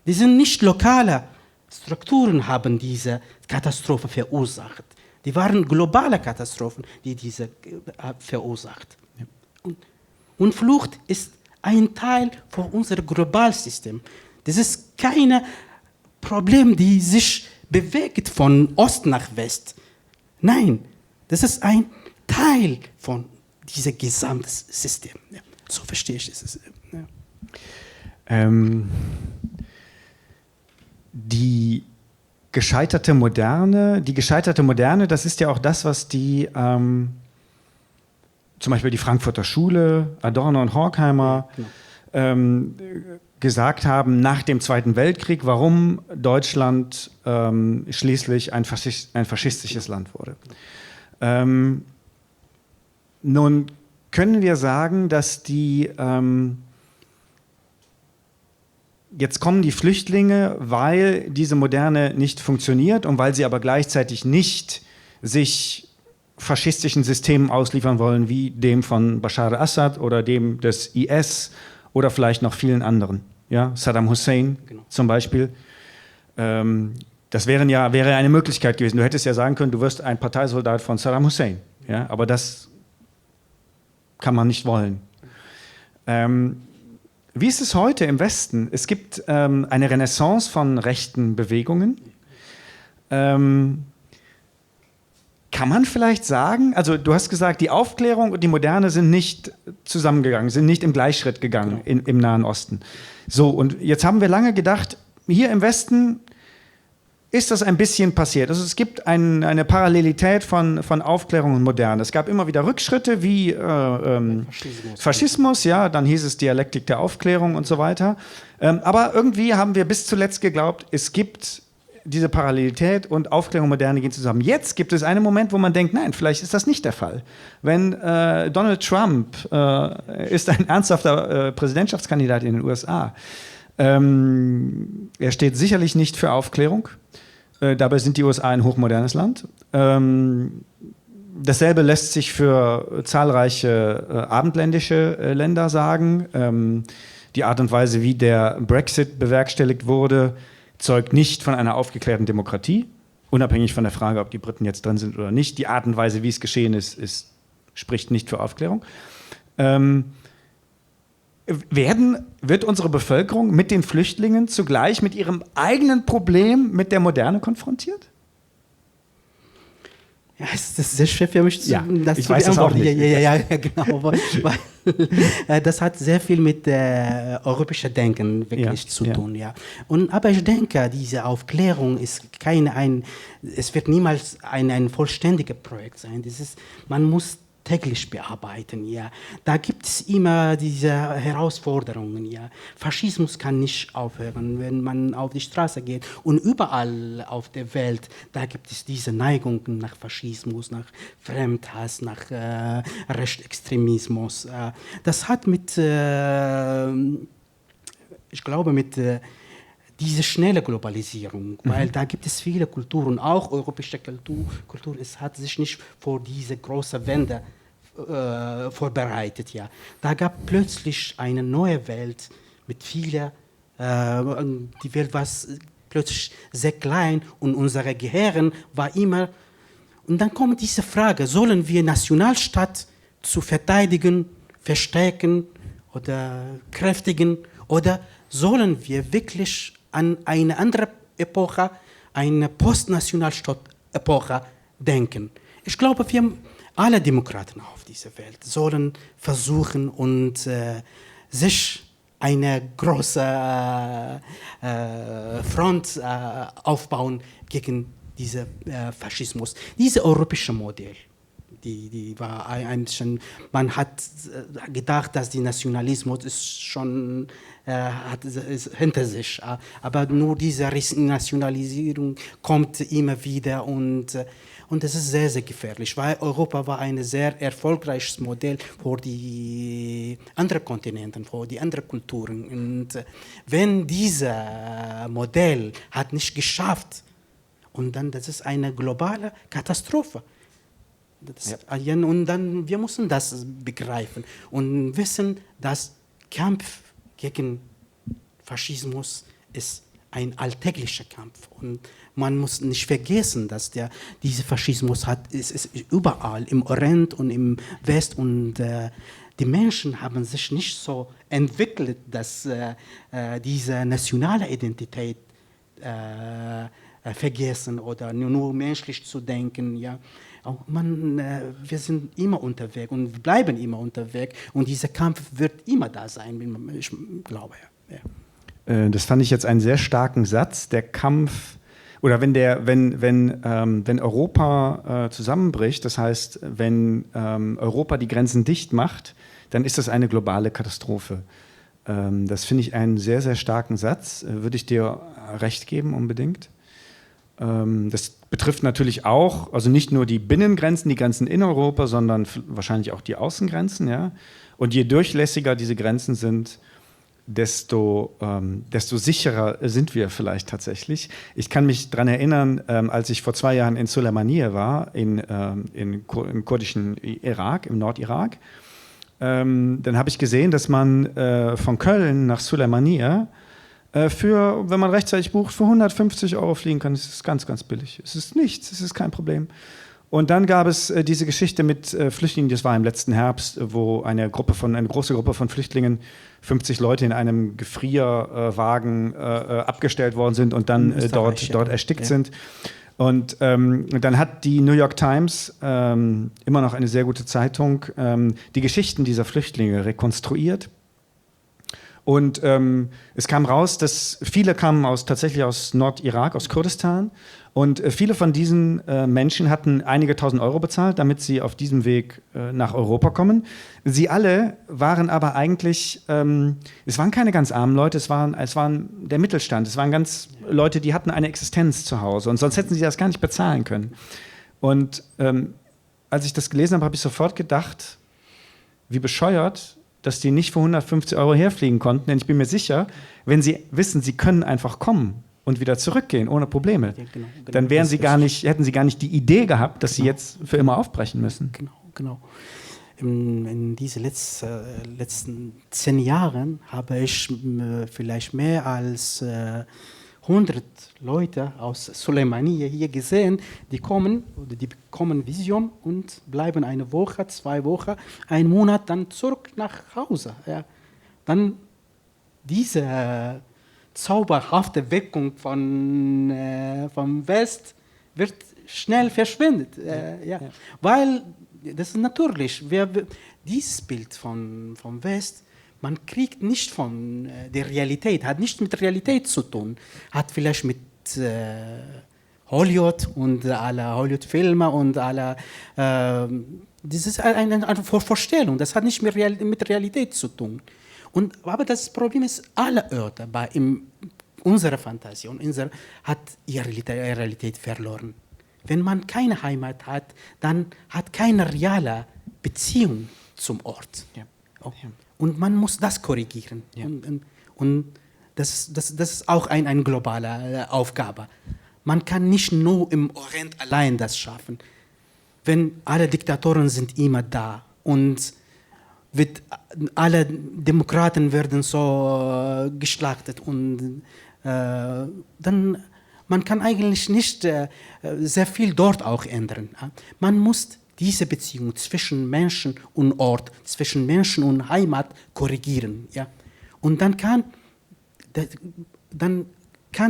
Die sind nicht lokale Strukturen, haben diese Katastrophe verursacht. Die waren globale Katastrophen, die diese verursacht. Und Flucht ist ein Teil von unserem Globalsystem. Das ist kein Problem, die sich bewegt von Ost nach West. Nein, das ist ein Teil von diesem gesamten System. Ja, so verstehe ich es. Ja. Die gescheiterte Moderne, das ist ja auch das, was die zum Beispiel die Frankfurter Schule, Adorno und Horkheimer gesagt haben nach dem Zweiten Weltkrieg, warum Deutschland schließlich ein faschistisches Land wurde. Nun können wir sagen, dass jetzt kommen die Flüchtlinge, weil diese Moderne nicht funktioniert und weil sie aber gleichzeitig nicht sich faschistischen Systemen ausliefern wollen, wie dem von Bashar al-Assad oder dem des IS oder vielleicht noch vielen anderen. Ja? Saddam Hussein zum Beispiel. Das wäre eine Möglichkeit gewesen. Du hättest ja sagen können, du wirst ein Parteisoldat von Saddam Hussein. Ja? Aber das kann man nicht wollen. Wie ist es heute im Westen? Es gibt eine Renaissance von rechten Bewegungen. Kann man vielleicht sagen, also du hast gesagt, die Aufklärung und die Moderne sind nicht zusammengegangen, sind nicht im Gleichschritt gegangen im Nahen Osten. So, und jetzt haben wir lange gedacht, hier im Westen ist das ein bisschen passiert. Also es gibt eine Parallelität von Aufklärung und Moderne. Es gab immer wieder Rückschritte wie Faschismus, ja, dann hieß es Dialektik der Aufklärung und so weiter. Aber irgendwie haben wir bis zuletzt geglaubt, es gibt diese Parallelität und Aufklärung und Moderne gehen zusammen. Jetzt gibt es einen Moment, wo man denkt, nein, vielleicht ist das nicht der Fall. Wenn Donald Trump ist ein ernsthafter Präsidentschaftskandidat in den USA. Er steht sicherlich nicht für Aufklärung. Dabei sind die USA ein hochmodernes Land. Dasselbe lässt sich für zahlreiche abendländische Länder sagen. Die Art und Weise, wie der Brexit bewerkstelligt wurde, zeugt nicht von einer aufgeklärten Demokratie, unabhängig von der Frage, ob die Briten jetzt drin sind oder nicht. Die Art und Weise, wie es geschehen ist, spricht nicht für Aufklärung. Wird unsere Bevölkerung mit den Flüchtlingen zugleich mit ihrem eigenen Problem mit der Moderne konfrontiert? Ja, es ist sehr schwer für mich zu das ich weiß das auch nicht. Ja, genau. Weil, das hat sehr viel mit europäischem Denken wirklich zu tun. Ja. Aber ich denke, diese Aufklärung ist es wird niemals ein vollständiges Projekt sein. Man muss täglich bearbeiten. Ja. Da gibt es immer diese Herausforderungen. Ja. Faschismus kann nicht aufhören, wenn man auf die Straße geht. Und überall auf der Welt, da gibt es diese Neigungen nach Faschismus, nach Fremdhass, nach Rechtsextremismus. Das hat ich glaube, mit diese schnelle Globalisierung, weil da gibt es viele Kulturen, auch europäische Kultur, es hat sich nicht vor diese große Wende vorbereitet. Ja. Da gab plötzlich eine neue Welt mit vielen, die Welt war plötzlich sehr klein und unser Gehirn war immer, und dann kommt diese Frage, sollen wir Nationalstaat zu verteidigen, verstärken oder kräftigen, oder sollen wir wirklich an eine andere Epoche, eine Postnationalstaat-Epoche denken? Ich glaube, wir alle Demokraten auf dieser Welt sollen versuchen und sich eine große Front aufbauen gegen diesen Faschismus. Dieses europäische Modell, die war eigentlich, man hat gedacht, dass der Nationalismus ist schon ist hinter sich, aber nur diese Nationalisierung kommt immer wieder und das ist sehr, sehr gefährlich, weil Europa war ein sehr erfolgreiches Modell für die anderen Kontinente, für die anderen Kulturen. Und wenn dieses Modell hat nicht geschafft, und dann das ist eine globale Katastrophe. Und dann wir müssen das begreifen und wissen, dass Kampf gegen Faschismus ist ein alltäglicher Kampf. Und man muss nicht vergessen, dass dieser Faschismus ist überall, im Orient und im West. Und die Menschen haben sich nicht so entwickelt, dass diese nationale Identität vergessen oder nur menschlich zu denken. Ja. Wir sind immer unterwegs und bleiben immer unterwegs. Und dieser Kampf wird immer da sein, ich glaube. Ja. Das fand ich jetzt einen sehr starken Satz. Der Kampf, oder wenn Europa zusammenbricht, das heißt, wenn Europa die Grenzen dicht macht, dann ist das eine globale Katastrophe. Das finde ich einen sehr, sehr starken Satz. Würde ich dir recht geben, unbedingt. Das betrifft natürlich auch, also nicht nur die Binnengrenzen, die Grenzen in Europa, sondern wahrscheinlich auch die Außengrenzen. Ja? Und je durchlässiger diese Grenzen sind, desto sicherer sind wir vielleicht tatsächlich. Ich kann mich daran erinnern, als ich vor 2 Jahren in Sulaymaniyah war, im kurdischen Irak, im Nordirak, dann habe ich gesehen, dass man von Köln nach Sulaymaniyah wenn man rechtzeitig bucht, für 150 Euro fliegen kann. Das ist ganz, ganz billig. Es ist nichts, es ist kein Problem. Und dann gab es diese Geschichte mit Flüchtlingen, das war im letzten Herbst, wo eine große Gruppe von Flüchtlingen, 50 Leute in einem Gefrierwagen abgestellt worden sind und dann dort erstickt sind. Und dann hat die New York Times, immer noch eine sehr gute Zeitung, die Geschichten dieser Flüchtlinge rekonstruiert. Und es kam raus, dass viele kamen tatsächlich aus Nordirak, aus Kurdistan. Und viele von diesen Menschen hatten einige tausend Euro bezahlt, damit sie auf diesem Weg nach Europa kommen. Sie alle waren aber eigentlich, es waren keine ganz armen Leute, es waren der Mittelstand. Es waren ganz Leute, die hatten eine Existenz zu Hause. Und sonst hätten sie das gar nicht bezahlen können. Und als ich das gelesen habe, habe ich sofort gedacht, wie bescheuert, dass die nicht für 150 Euro herfliegen konnten. Denn ich bin mir sicher, wenn sie wissen, sie können einfach kommen und wieder zurückgehen, ohne Probleme, ja, genau. dann hätten sie gar nicht die Idee gehabt, dass sie jetzt für immer aufbrechen müssen. Genau. In diesen letzten 10 Jahren habe ich vielleicht mehr als 100 Leute aus Sulaymaniyah hier gesehen, die bekommen Vision und bleiben eine Woche, 2 Wochen, 1 Monat, dann zurück nach Hause. Ja. Dann diese zauberhafte Wirkung vom West wird schnell verschwindet. Ja. Weil, das ist natürlich, dieses Bild vom West, man kriegt nicht von der Realität, hat nicht mit Realität zu tun, hat vielleicht mit Hollywood und alle Hollywood-Filme und alle, das ist eine Vorstellung, das hat nicht mit Realität zu tun. Aber das Problem ist, alle Orte unserer Fantasie und hat ihre Realität verloren. Wenn man keine Heimat hat, dann hat keine reale Beziehung zum Ort. Ja. Und man muss das korrigieren. Ja. Und das ist auch eine globale Aufgabe. Man kann nicht nur im Orient allein das schaffen. Wenn alle Diktatoren sind immer da und alle Demokraten werden so geschlachtet und dann man kann eigentlich nicht sehr viel dort auch ändern. Man muss diese Beziehung zwischen Menschen und Ort, zwischen Menschen und Heimat korrigieren. Ja? Und dann kann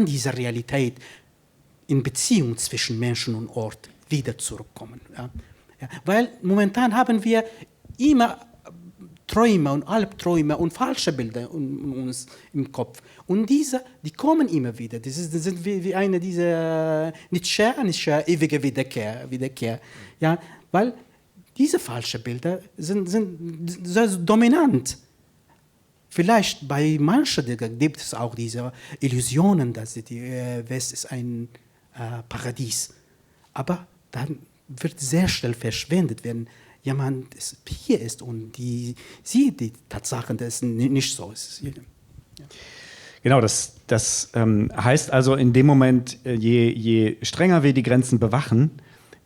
diese Realität in Beziehung zwischen Menschen und Ort wieder zurückkommen. Ja? Ja? Weil momentan haben wir immer Träume und Albträume und falsche Bilder uns im Kopf. Und die kommen immer wieder. Das sind wie eine dieser nicht ewige Wiederkehr. Ja? Weil diese falschen Bilder sind dominant. Vielleicht bei manchen gibt es auch diese Illusionen, dass die West ist ein Paradies. Aber dann wird sehr schnell verschwendet, wenn jemand hier ist und sieht die Tatsachen, dass es nicht so ist. Ja. Genau, das heißt also in dem Moment, je strenger wir die Grenzen bewachen,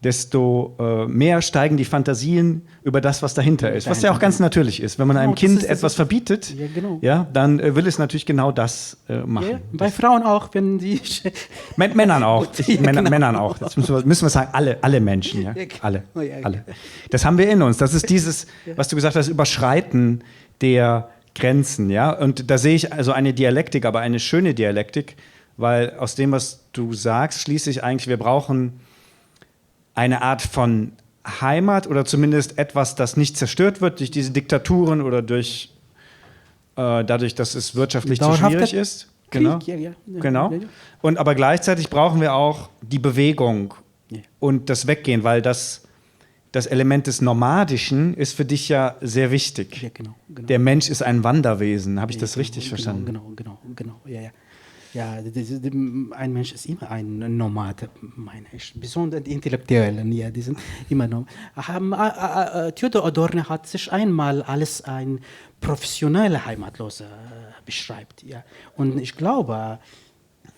desto mehr steigen die Fantasien über das, was dahinter ist. Was ja auch ganz natürlich ist. Wenn man einem Kind etwas verbietet, dann will es natürlich genau das machen. Ja, bei Frauen auch, wenn sie... Männern auch. Männern auch. Das müssen wir sagen, alle Menschen. Ja? Alle. Das haben wir in uns. Das ist dieses, was du gesagt hast, Überschreiten der Grenzen. Ja? Und da sehe ich also eine Dialektik, aber eine schöne Dialektik, weil aus dem, was du sagst, schließe ich eigentlich, wir brauchen eine Art von Heimat oder zumindest etwas, das nicht zerstört wird durch diese Diktaturen oder dadurch, dass es wirtschaftlich zu schwierig ist. Genau. Genau. Und aber gleichzeitig brauchen wir auch die Bewegung und das Weggehen, weil das Element des Nomadischen ist für dich ja sehr wichtig. Ja, genau. Der Mensch ist ein Wanderwesen. Habe ich das richtig verstanden? Genau. Ja, ein Mensch ist immer ein Nomad, meine ich. Besonders die Intellektuellen, ja, die sind immer noch. Theodor Adorno hat sich einmal als ein professioneller Heimatloser beschreibt. Ja. Und ich glaube,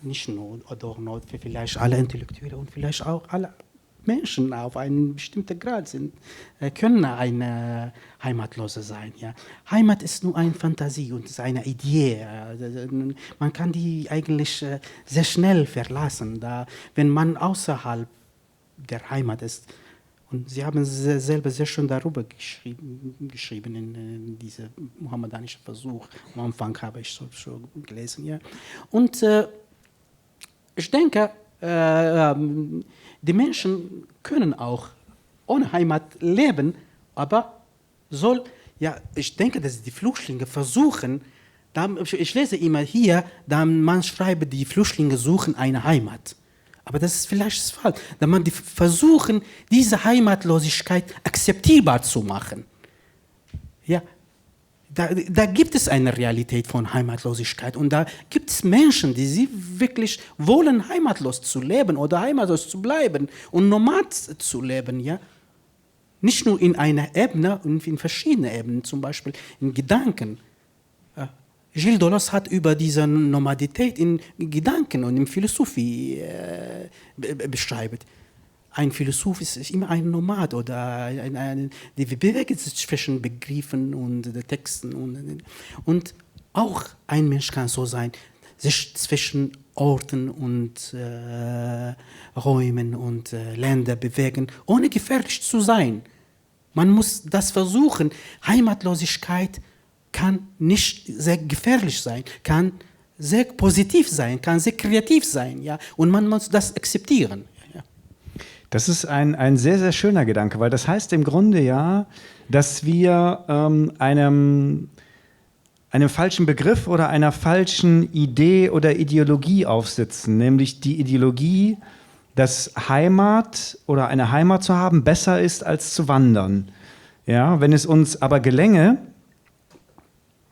nicht nur Adorno, vielleicht alle Intellektuelle und vielleicht auch alle Menschen auf einen bestimmten Grad können ein Heimatloser sein. Ja. Heimat ist nur eine Fantasie und ist eine Idee. Man kann die eigentlich sehr schnell verlassen, wenn man außerhalb der Heimat ist. Und Sie haben selber sehr schön darüber geschrieben in diesem mohammedanischen Versuch. Am Anfang habe ich so schon gelesen. Ja. Und ich denke, die Menschen können auch ohne Heimat leben, aber ich denke, dass die Flüchtlinge versuchen, ich lese immer hier, man schreibt, die Flüchtlinge suchen eine Heimat. Aber das ist vielleicht falsch. Die versuchen, diese Heimatlosigkeit akzeptierbar zu machen. Ja. Da gibt es eine Realität von Heimatlosigkeit und da gibt es Menschen, die sie wirklich wollen, heimatlos zu leben oder heimatlos zu bleiben und nomad zu leben, ja. Nicht nur in einer Ebene, und in verschiedenen Ebenen, zum Beispiel in Gedanken. Gilles Deleuze hat über diese Nomadität in Gedanken und in Philosophie beschreibt. Ein Philosoph ist immer ein Nomad oder die bewegt sich zwischen Begriffen und Texten. Und auch ein Mensch kann so sein, sich zwischen Orten und Räumen und Ländern bewegen, ohne gefährlich zu sein. Man muss das versuchen. Heimatlosigkeit kann nicht sehr gefährlich sein, kann sehr positiv sein, kann sehr kreativ sein. Ja? Und man muss das akzeptieren. Das ist ein sehr, sehr schöner Gedanke, weil das heißt im Grunde ja, dass wir einem falschen Begriff oder einer falschen Idee oder Ideologie aufsitzen, nämlich die Ideologie, dass Heimat oder eine Heimat zu haben besser ist als zu wandern. Ja, wenn es uns aber gelänge,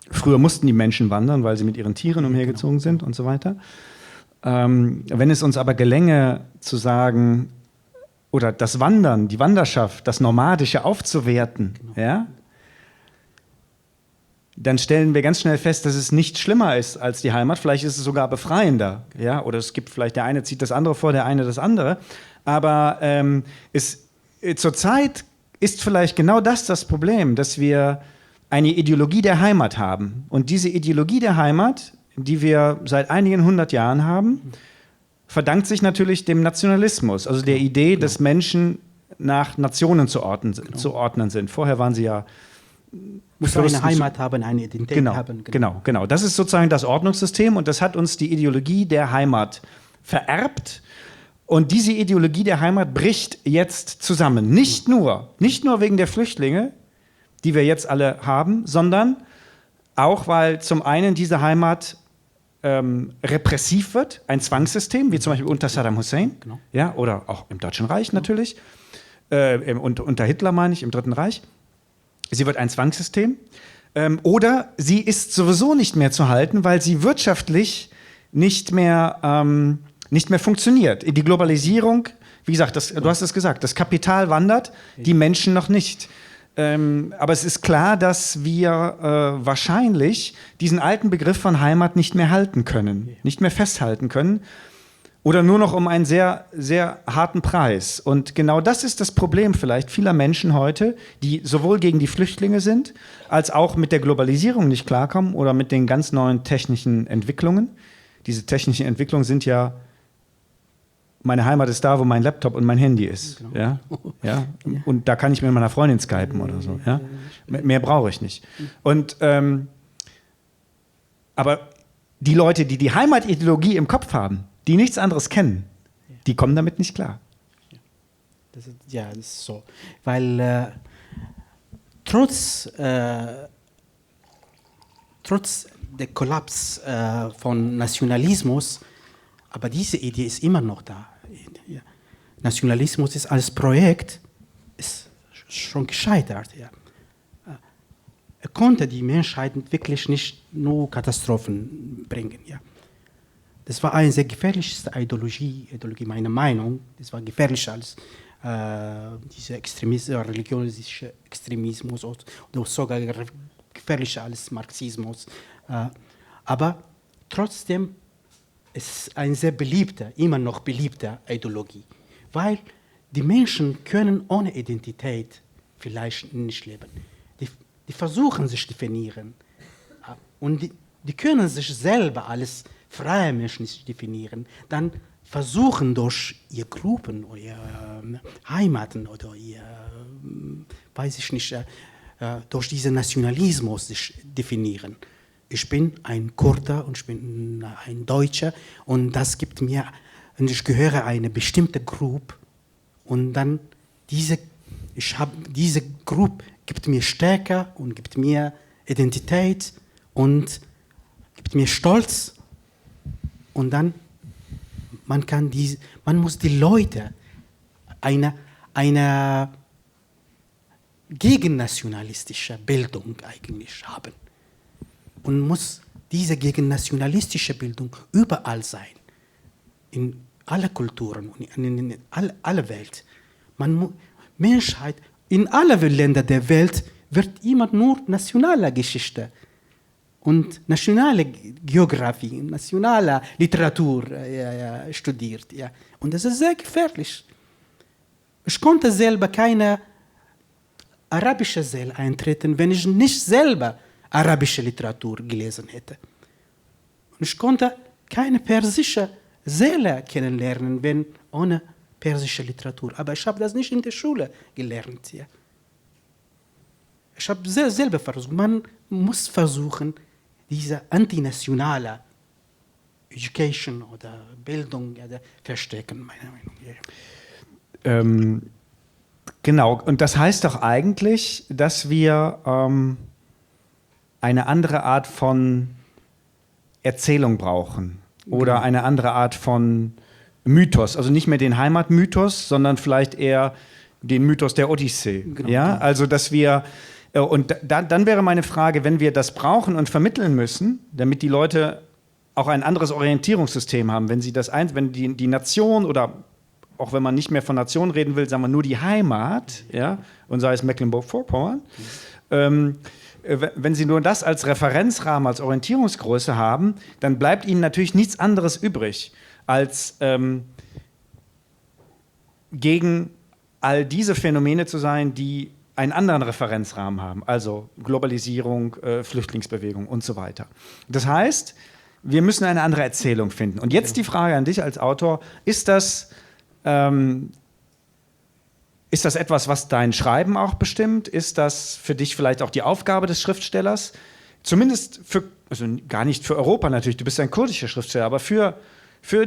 früher mussten die Menschen wandern, weil sie mit ihren Tieren umhergezogen sind und so weiter, wenn es uns aber gelänge zu sagen, oder das Wandern, die Wanderschaft, das Nomadische aufzuwerten, ja, dann stellen wir ganz schnell fest, dass es nicht schlimmer ist als die Heimat. Vielleicht ist es sogar befreiender. Ja? Oder es gibt vielleicht, der eine zieht das andere vor, der eine das andere. Aber zurzeit ist vielleicht genau das Problem, dass wir eine Ideologie der Heimat haben. Und diese Ideologie der Heimat, die wir seit einigen 100 Jahren haben, verdankt sich natürlich dem Nationalismus, also der Idee, dass Menschen nach Nationen zu ordnen sind. Vorher waren sie ja... Muss eine Heimat haben, eine Identität haben. Genau. Das ist sozusagen das Ordnungssystem und das hat uns die Ideologie der Heimat vererbt. Und diese Ideologie der Heimat bricht jetzt zusammen. Nicht nur wegen der Flüchtlinge, die wir jetzt alle haben, sondern auch, weil zum einen diese Heimat repressiv wird, ein Zwangssystem, wie zum Beispiel unter Saddam Hussein, ja, oder auch im Deutschen Reich natürlich, unter Hitler meine ich, im Dritten Reich. Sie wird ein Zwangssystem. Oder sie ist sowieso nicht mehr zu halten, weil sie wirtschaftlich nicht mehr funktioniert. Die Globalisierung, wie gesagt, du hast es gesagt, das Kapital wandert, die Menschen noch nicht. Aber es ist klar, dass wir wahrscheinlich diesen alten Begriff von Heimat nicht mehr halten können, nicht mehr festhalten können. Oder nur noch um einen sehr, sehr harten Preis. Und genau das ist das Problem vielleicht vieler Menschen heute, die sowohl gegen die Flüchtlinge sind, als auch mit der Globalisierung nicht klarkommen oder mit den ganz neuen technischen Entwicklungen. Diese technischen Entwicklungen sind ja, meine Heimat ist da, wo mein Laptop und mein Handy ist. Ja? Ja? Und da kann ich mit meiner Freundin skypen oder so. Ja? Mehr brauche ich nicht. Und, aber die Leute, die die Heimatideologie im Kopf haben, die nichts anderes kennen, die kommen damit nicht klar. Das ist so. Weil trotz der Kollaps von Nationalismus, aber diese Idee ist immer noch da. Ja. Nationalismus ist als Projekt ist schon gescheitert. Ja. Er konnte die Menschheit wirklich nicht nur Katastrophen bringen. Ja. Das war eine sehr gefährlichste Ideologie meiner Meinung. Das war gefährlicher als dieser religiöse Extremismus oder sogar gefährlicher als Marxismus. Aber trotzdem ist es eine sehr beliebte, immer noch beliebte Ideologie, weil die Menschen können ohne Identität vielleicht nicht leben. Die versuchen sich zu definieren und die können sich selber als freie Menschen nicht definieren, dann versuchen durch ihre Gruppen oder ihre Heimaten oder ihr, weiß ich nicht, durch diesen Nationalismus sich definieren. Ich bin ein Kurder und ich bin ein Deutscher und das gibt mir, und ich gehöre eine bestimmte Gruppe und dann diese Gruppe gibt mir Stärke und gibt mir Identität und gibt mir Stolz und dann man muss die Leute eine gegennationalistische Bildung eigentlich haben und muss diese gegennationalistische Bildung überall sein, in alle Kulturen und in aller Welt. Menschheit in allen Ländern der Welt wird immer nur nationale Geschichte und nationale Geografie, nationale Literatur studiert. Ja. Und das ist sehr gefährlich. Ich konnte selber keine arabische Seele eintreten, wenn ich nicht selber arabische Literatur gelesen hätte. Und ich konnte keine persische Seele kennenlernen, wenn ohne persische Literatur. Aber ich habe das nicht in der Schule gelernt. Ja. Ich habe selber versucht. Man muss versuchen, diese antinationale Education oder Bildung verstecken, meiner Meinung nach. Genau, und das heißt doch eigentlich, dass wir eine andere Art von Erzählung brauchen oder eine andere Art von Mythos. Also nicht mehr den Heimatmythos, sondern vielleicht eher den Mythos der Odyssee. Genau. Ja? Also dass wir, und dann wäre meine Frage, wenn wir das brauchen und vermitteln müssen, damit die Leute auch ein anderes Orientierungssystem haben, wenn die Nation oder auch wenn man nicht mehr von Nation reden will, sagen wir nur die Heimat, ja, und sei es Mecklenburg-Vorpommern, wenn Sie nur das als Referenzrahmen, als Orientierungsgröße haben, dann bleibt Ihnen natürlich nichts anderes übrig, als gegen all diese Phänomene zu sein, die einen anderen Referenzrahmen haben, also Globalisierung, Flüchtlingsbewegung und so weiter. Das heißt, wir müssen eine andere Erzählung finden. Und jetzt die Frage an dich als Autor, ist das etwas, was dein Schreiben auch bestimmt? Ist das für dich vielleicht auch die Aufgabe des Schriftstellers? Zumindest also gar nicht für Europa natürlich, du bist ein kurdischer Schriftsteller, aber für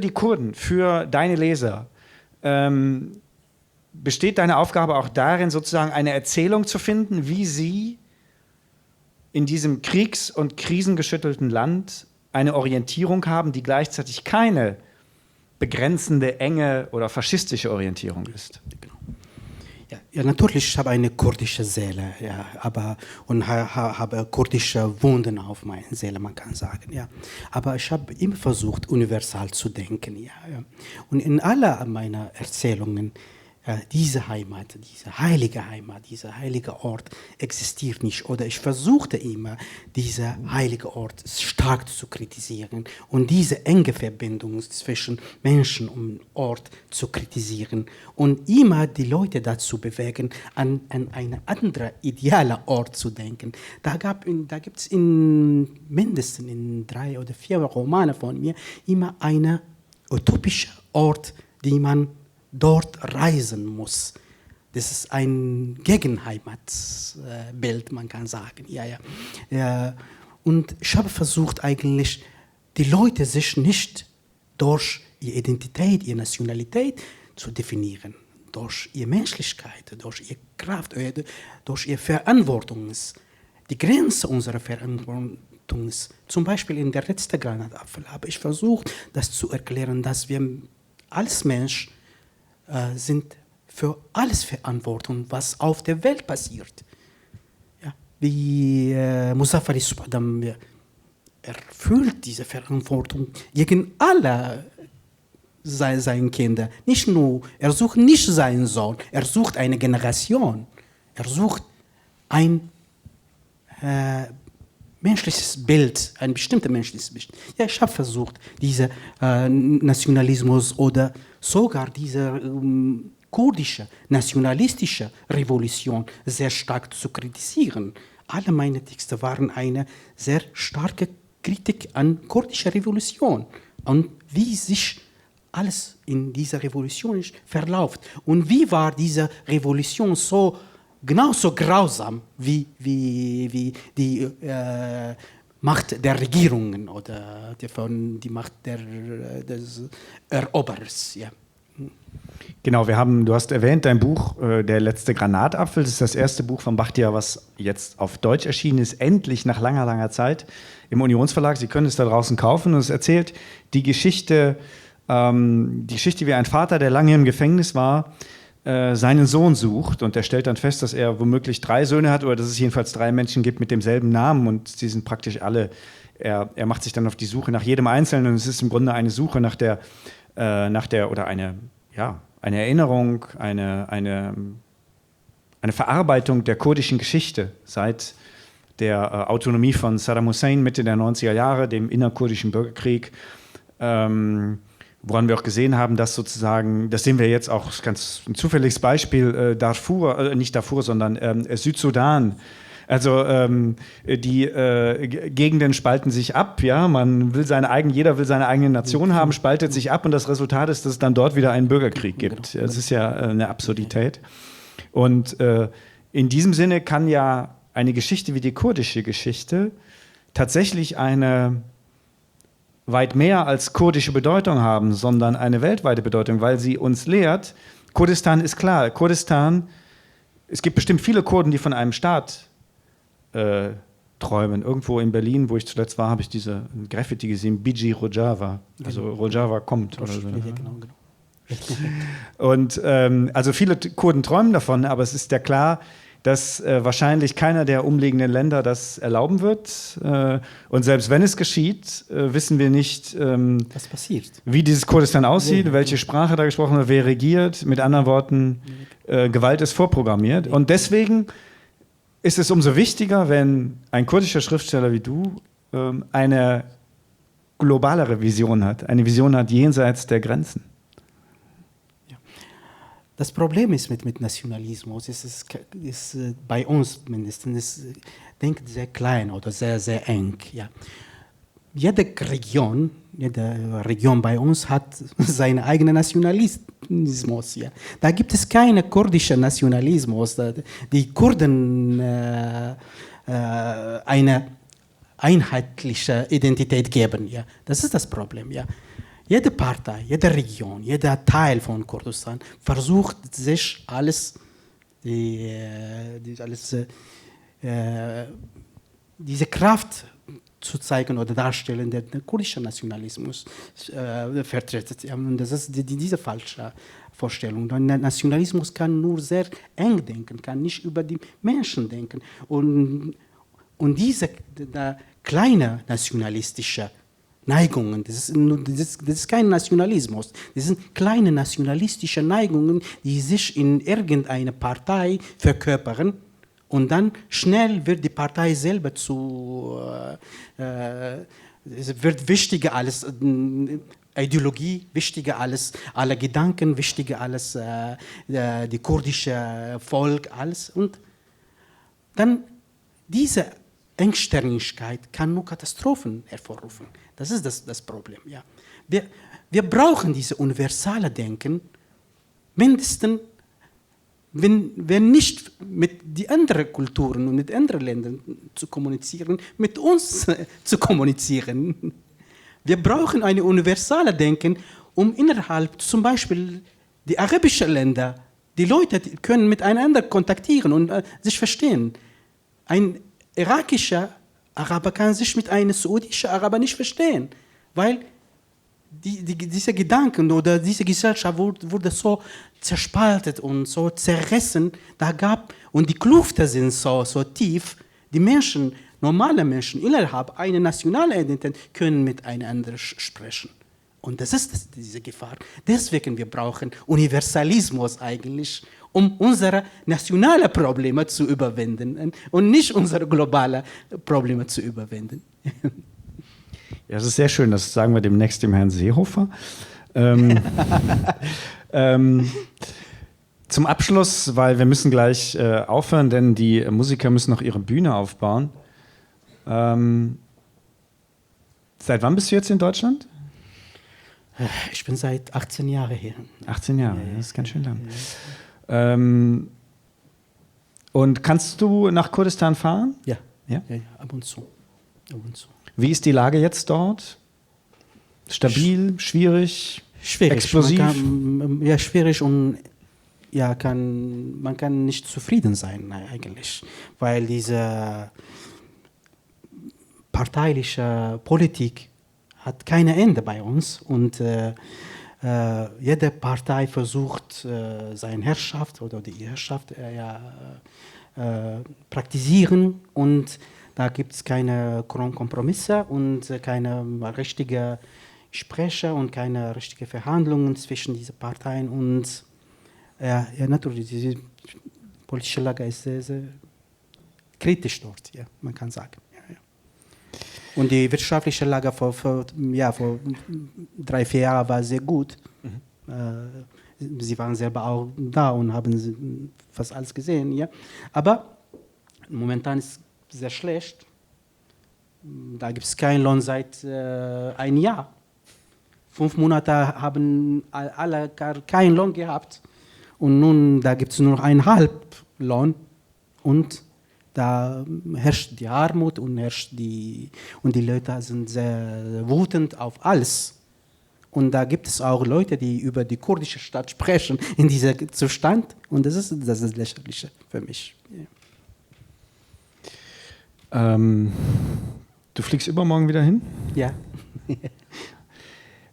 die Kurden, für deine Leser, besteht deine Aufgabe auch darin, sozusagen eine Erzählung zu finden, wie sie in diesem kriegs- und krisengeschüttelten Land eine Orientierung haben, die gleichzeitig keine begrenzende, enge oder faschistische Orientierung ist? Ja, natürlich, ich habe eine kurdische Seele, ja, und habe kurdische Wunden auf meiner Seele, man kann sagen, ja. Aber ich habe immer versucht, universal zu denken, ja. Und in aller meiner Erzählungen, diese Heimat, dieser heilige Ort existiert nicht. Oder ich versuchte immer, dieser heilige Ort stark zu kritisieren und diese enge Verbindung zwischen Menschen und Ort zu kritisieren und immer die Leute dazu bewegen, an einen anderen idealen Ort zu denken. Da gibt es mindestens in 3 oder 4 Romanen von mir immer einen utopischen Ort, den man dort reisen muss. Das ist ein Gegenheimatbild, man kann sagen. Ja. Und ich habe versucht eigentlich, die Leute sich nicht durch ihre Identität, ihre Nationalität zu definieren, durch ihre Menschlichkeit, durch ihre Kraft, durch ihre Verantwortung. Die Grenze unserer Verantwortung. Zum Beispiel in der letzten Granatapfel habe ich versucht, das zu erklären, dass wir als Mensch sind für alles verantwortlich, was auf der Welt passiert. Ja, wie Muzaffar Subhadam er fühlt diese Verantwortung gegen alle seine Kinder. Nicht nur, er sucht nicht seinen Sohn, er sucht eine Generation. Er sucht ein menschliches Bild, ein bestimmtes menschliches Bild. Ja, ich habe versucht, diesen Nationalismus oder sogar diese kurdische, nationalistische Revolution sehr stark zu kritisieren. Alle meine Texte waren eine sehr starke Kritik an kurdischer Revolution und wie sich alles in dieser Revolution verläuft. Und wie war diese Revolution so genauso grausam wie die Macht der Regierungen oder die Macht des Eroberers. Ja. Genau, du hast erwähnt, dein Buch Der letzte Granatapfel, das ist das erste Buch von Bakhtiar, was jetzt auf Deutsch erschienen ist, endlich nach langer, langer Zeit im Unionsverlag. Sie können es da draußen kaufen und es erzählt die Geschichte, wie ein Vater, der lange im Gefängnis war, seinen Sohn sucht und er stellt dann fest, dass er womöglich 3 Söhne hat oder dass es jedenfalls 3 Menschen gibt mit demselben Namen und sie sind praktisch alle, er macht sich dann auf die Suche nach jedem Einzelnen und es ist im Grunde eine Suche nach der oder eine Erinnerung, eine Verarbeitung der kurdischen Geschichte seit der Autonomie von Saddam Hussein Mitte der 90er Jahre, dem innerkurdischen Bürgerkrieg, woran wir auch gesehen haben, dass sozusagen, das sehen wir jetzt auch, ganz ein zufälliges Beispiel, nicht Darfur, sondern Südsudan. Also die Gegenden spalten sich ab, ja, jeder will seine eigene Nation haben, spaltet sich ab und das Resultat ist, dass es dann dort wieder einen Bürgerkrieg gibt. Das ist ja eine Absurdität. Und in diesem Sinne kann ja eine Geschichte wie die kurdische Geschichte tatsächlich eine weit mehr als kurdische Bedeutung haben, sondern eine weltweite Bedeutung, weil sie uns lehrt, Kurdistan ist klar, es gibt bestimmt viele Kurden, die von einem Staat träumen. Irgendwo in Berlin, wo ich zuletzt war, habe ich diese Graffiti gesehen, Biji Rojava, also Rojava kommt oder so. Genau. Und also viele Kurden träumen davon, aber es ist ja klar, dass wahrscheinlich keiner der umliegenden Länder das erlauben wird. Und selbst wenn es geschieht, wissen wir nicht, was passiert, wie dieses Kurdistan aussieht, welche Sprache da gesprochen wird, wer regiert. Mit anderen Worten, Gewalt ist vorprogrammiert. Und deswegen ist es umso wichtiger, wenn ein kurdischer Schriftsteller wie du eine globalere Vision hat, eine Vision hat jenseits der Grenzen. Das Problem ist mit Nationalismus, es ist bei uns mindestens, denkt sehr klein oder sehr, sehr eng. Ja. Jede Region bei uns hat seinen eigenen Nationalismus. Ja. Da gibt es keinen kurdischen Nationalismus. Die Kurden eine einheitliche Identität geben. Ja. Das ist das Problem. Ja. Jede Partei, jede Region, jeder Teil von Kurdistan versucht sich diese Kraft zu zeigen oder darstellen, der kurdische Nationalismus vertritt. Und das ist diese falsche Vorstellung. Der Nationalismus kann nur sehr eng denken, kann nicht über die Menschen denken. Und diese kleine nationalistische Neigungen, das ist kein Nationalismus, das sind kleine nationalistische Neigungen, die sich in irgendeine Partei verkörpern und dann schnell wird die Partei selber es wird wichtiger als Ideologie, wichtiger als alle Gedanken, wichtiger als die kurdische Volk, alles. Und dann diese Engstirnigkeit kann nur Katastrophen hervorrufen. Das ist das Problem. Ja. Wir brauchen diese universale Denken, mindestens, wenn nicht mit den anderen Kulturen und mit anderen Ländern zu kommunizieren, mit uns zu kommunizieren. Wir brauchen eine universale Denken, um innerhalb, zum Beispiel die arabischen Länder, die Leute können miteinander kontaktieren und sich verstehen. Ein irakischer Araber kann sich mit einem saudischen Araber nicht verstehen, weil diese Gedanken oder diese Gesellschaft wurde so zerspaltet und so zerrissen, und die Klüfte sind so tief, die Menschen normale Menschen innerhalb einer nationalen Identität können miteinander sprechen. Und das ist diese Gefahr. Deswegen wir brauchen Universalismus eigentlich, um unsere nationalen Probleme zu überwinden und nicht unsere globalen Probleme zu überwinden. Ja, das ist sehr schön, das sagen wir demnächst dem Herrn Seehofer. Zum Abschluss, weil wir müssen gleich aufhören, denn die Musiker müssen noch ihre Bühne aufbauen. Seit wann bist du jetzt in Deutschland? Ich bin seit 18 Jahren hier. 18 Jahre, Ja, das ist ganz schön lang. Ja. Und kannst du nach Kurdistan fahren? Ja. Ja? Ja, ab und zu. Ab und zu. Wie ist die Lage jetzt dort? Stabil, schwierig, Schwierig. explosiv? Ja, schwierig und ja, man kann nicht zufrieden sein eigentlich, weil diese parteiliche Politik hat kein Ende bei uns und jede Partei versucht seine Herrschaft oder die Herrschaft praktizieren und da gibt es keine Kompromisse und keine richtige Gespräche und keine richtigen Verhandlungen zwischen diesen Parteien und ja, natürlich, diese politische Lage ist sehr, sehr kritisch dort, ja, man kann sagen. Ja, ja. Und die wirtschaftliche Lage vor 3-4 Jahren war sehr gut. Sie waren selber auch da und haben fast alles gesehen. Ja. Aber momentan ist es sehr schlecht. Da gibt es keinen Lohn seit einem Jahr. 5 Monate haben alle keinen Lohn gehabt. Und nun, da gibt es nur noch 1,5 Lohn und da herrscht die Armut und die Leute sind sehr wütend auf alles. Und da gibt es auch Leute, die über die kurdische Stadt sprechen in diesem Zustand und das ist das Lächerliche für mich. Ja. Du fliegst übermorgen wieder hin? Ja. Ich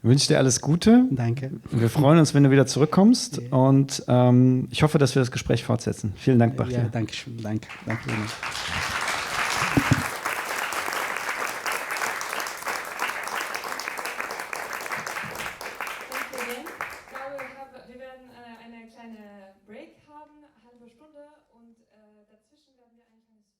wünsche dir alles Gute. Danke. Wir freuen uns, wenn du wieder zurückkommst und ich hoffe, dass wir das Gespräch fortsetzen. Vielen Dank, Bachtiar. Ja, danke schön. Danke. Danke. Wir werden eine kleine Break haben, eine halbe Stunde und dazwischen werden wir ein kleines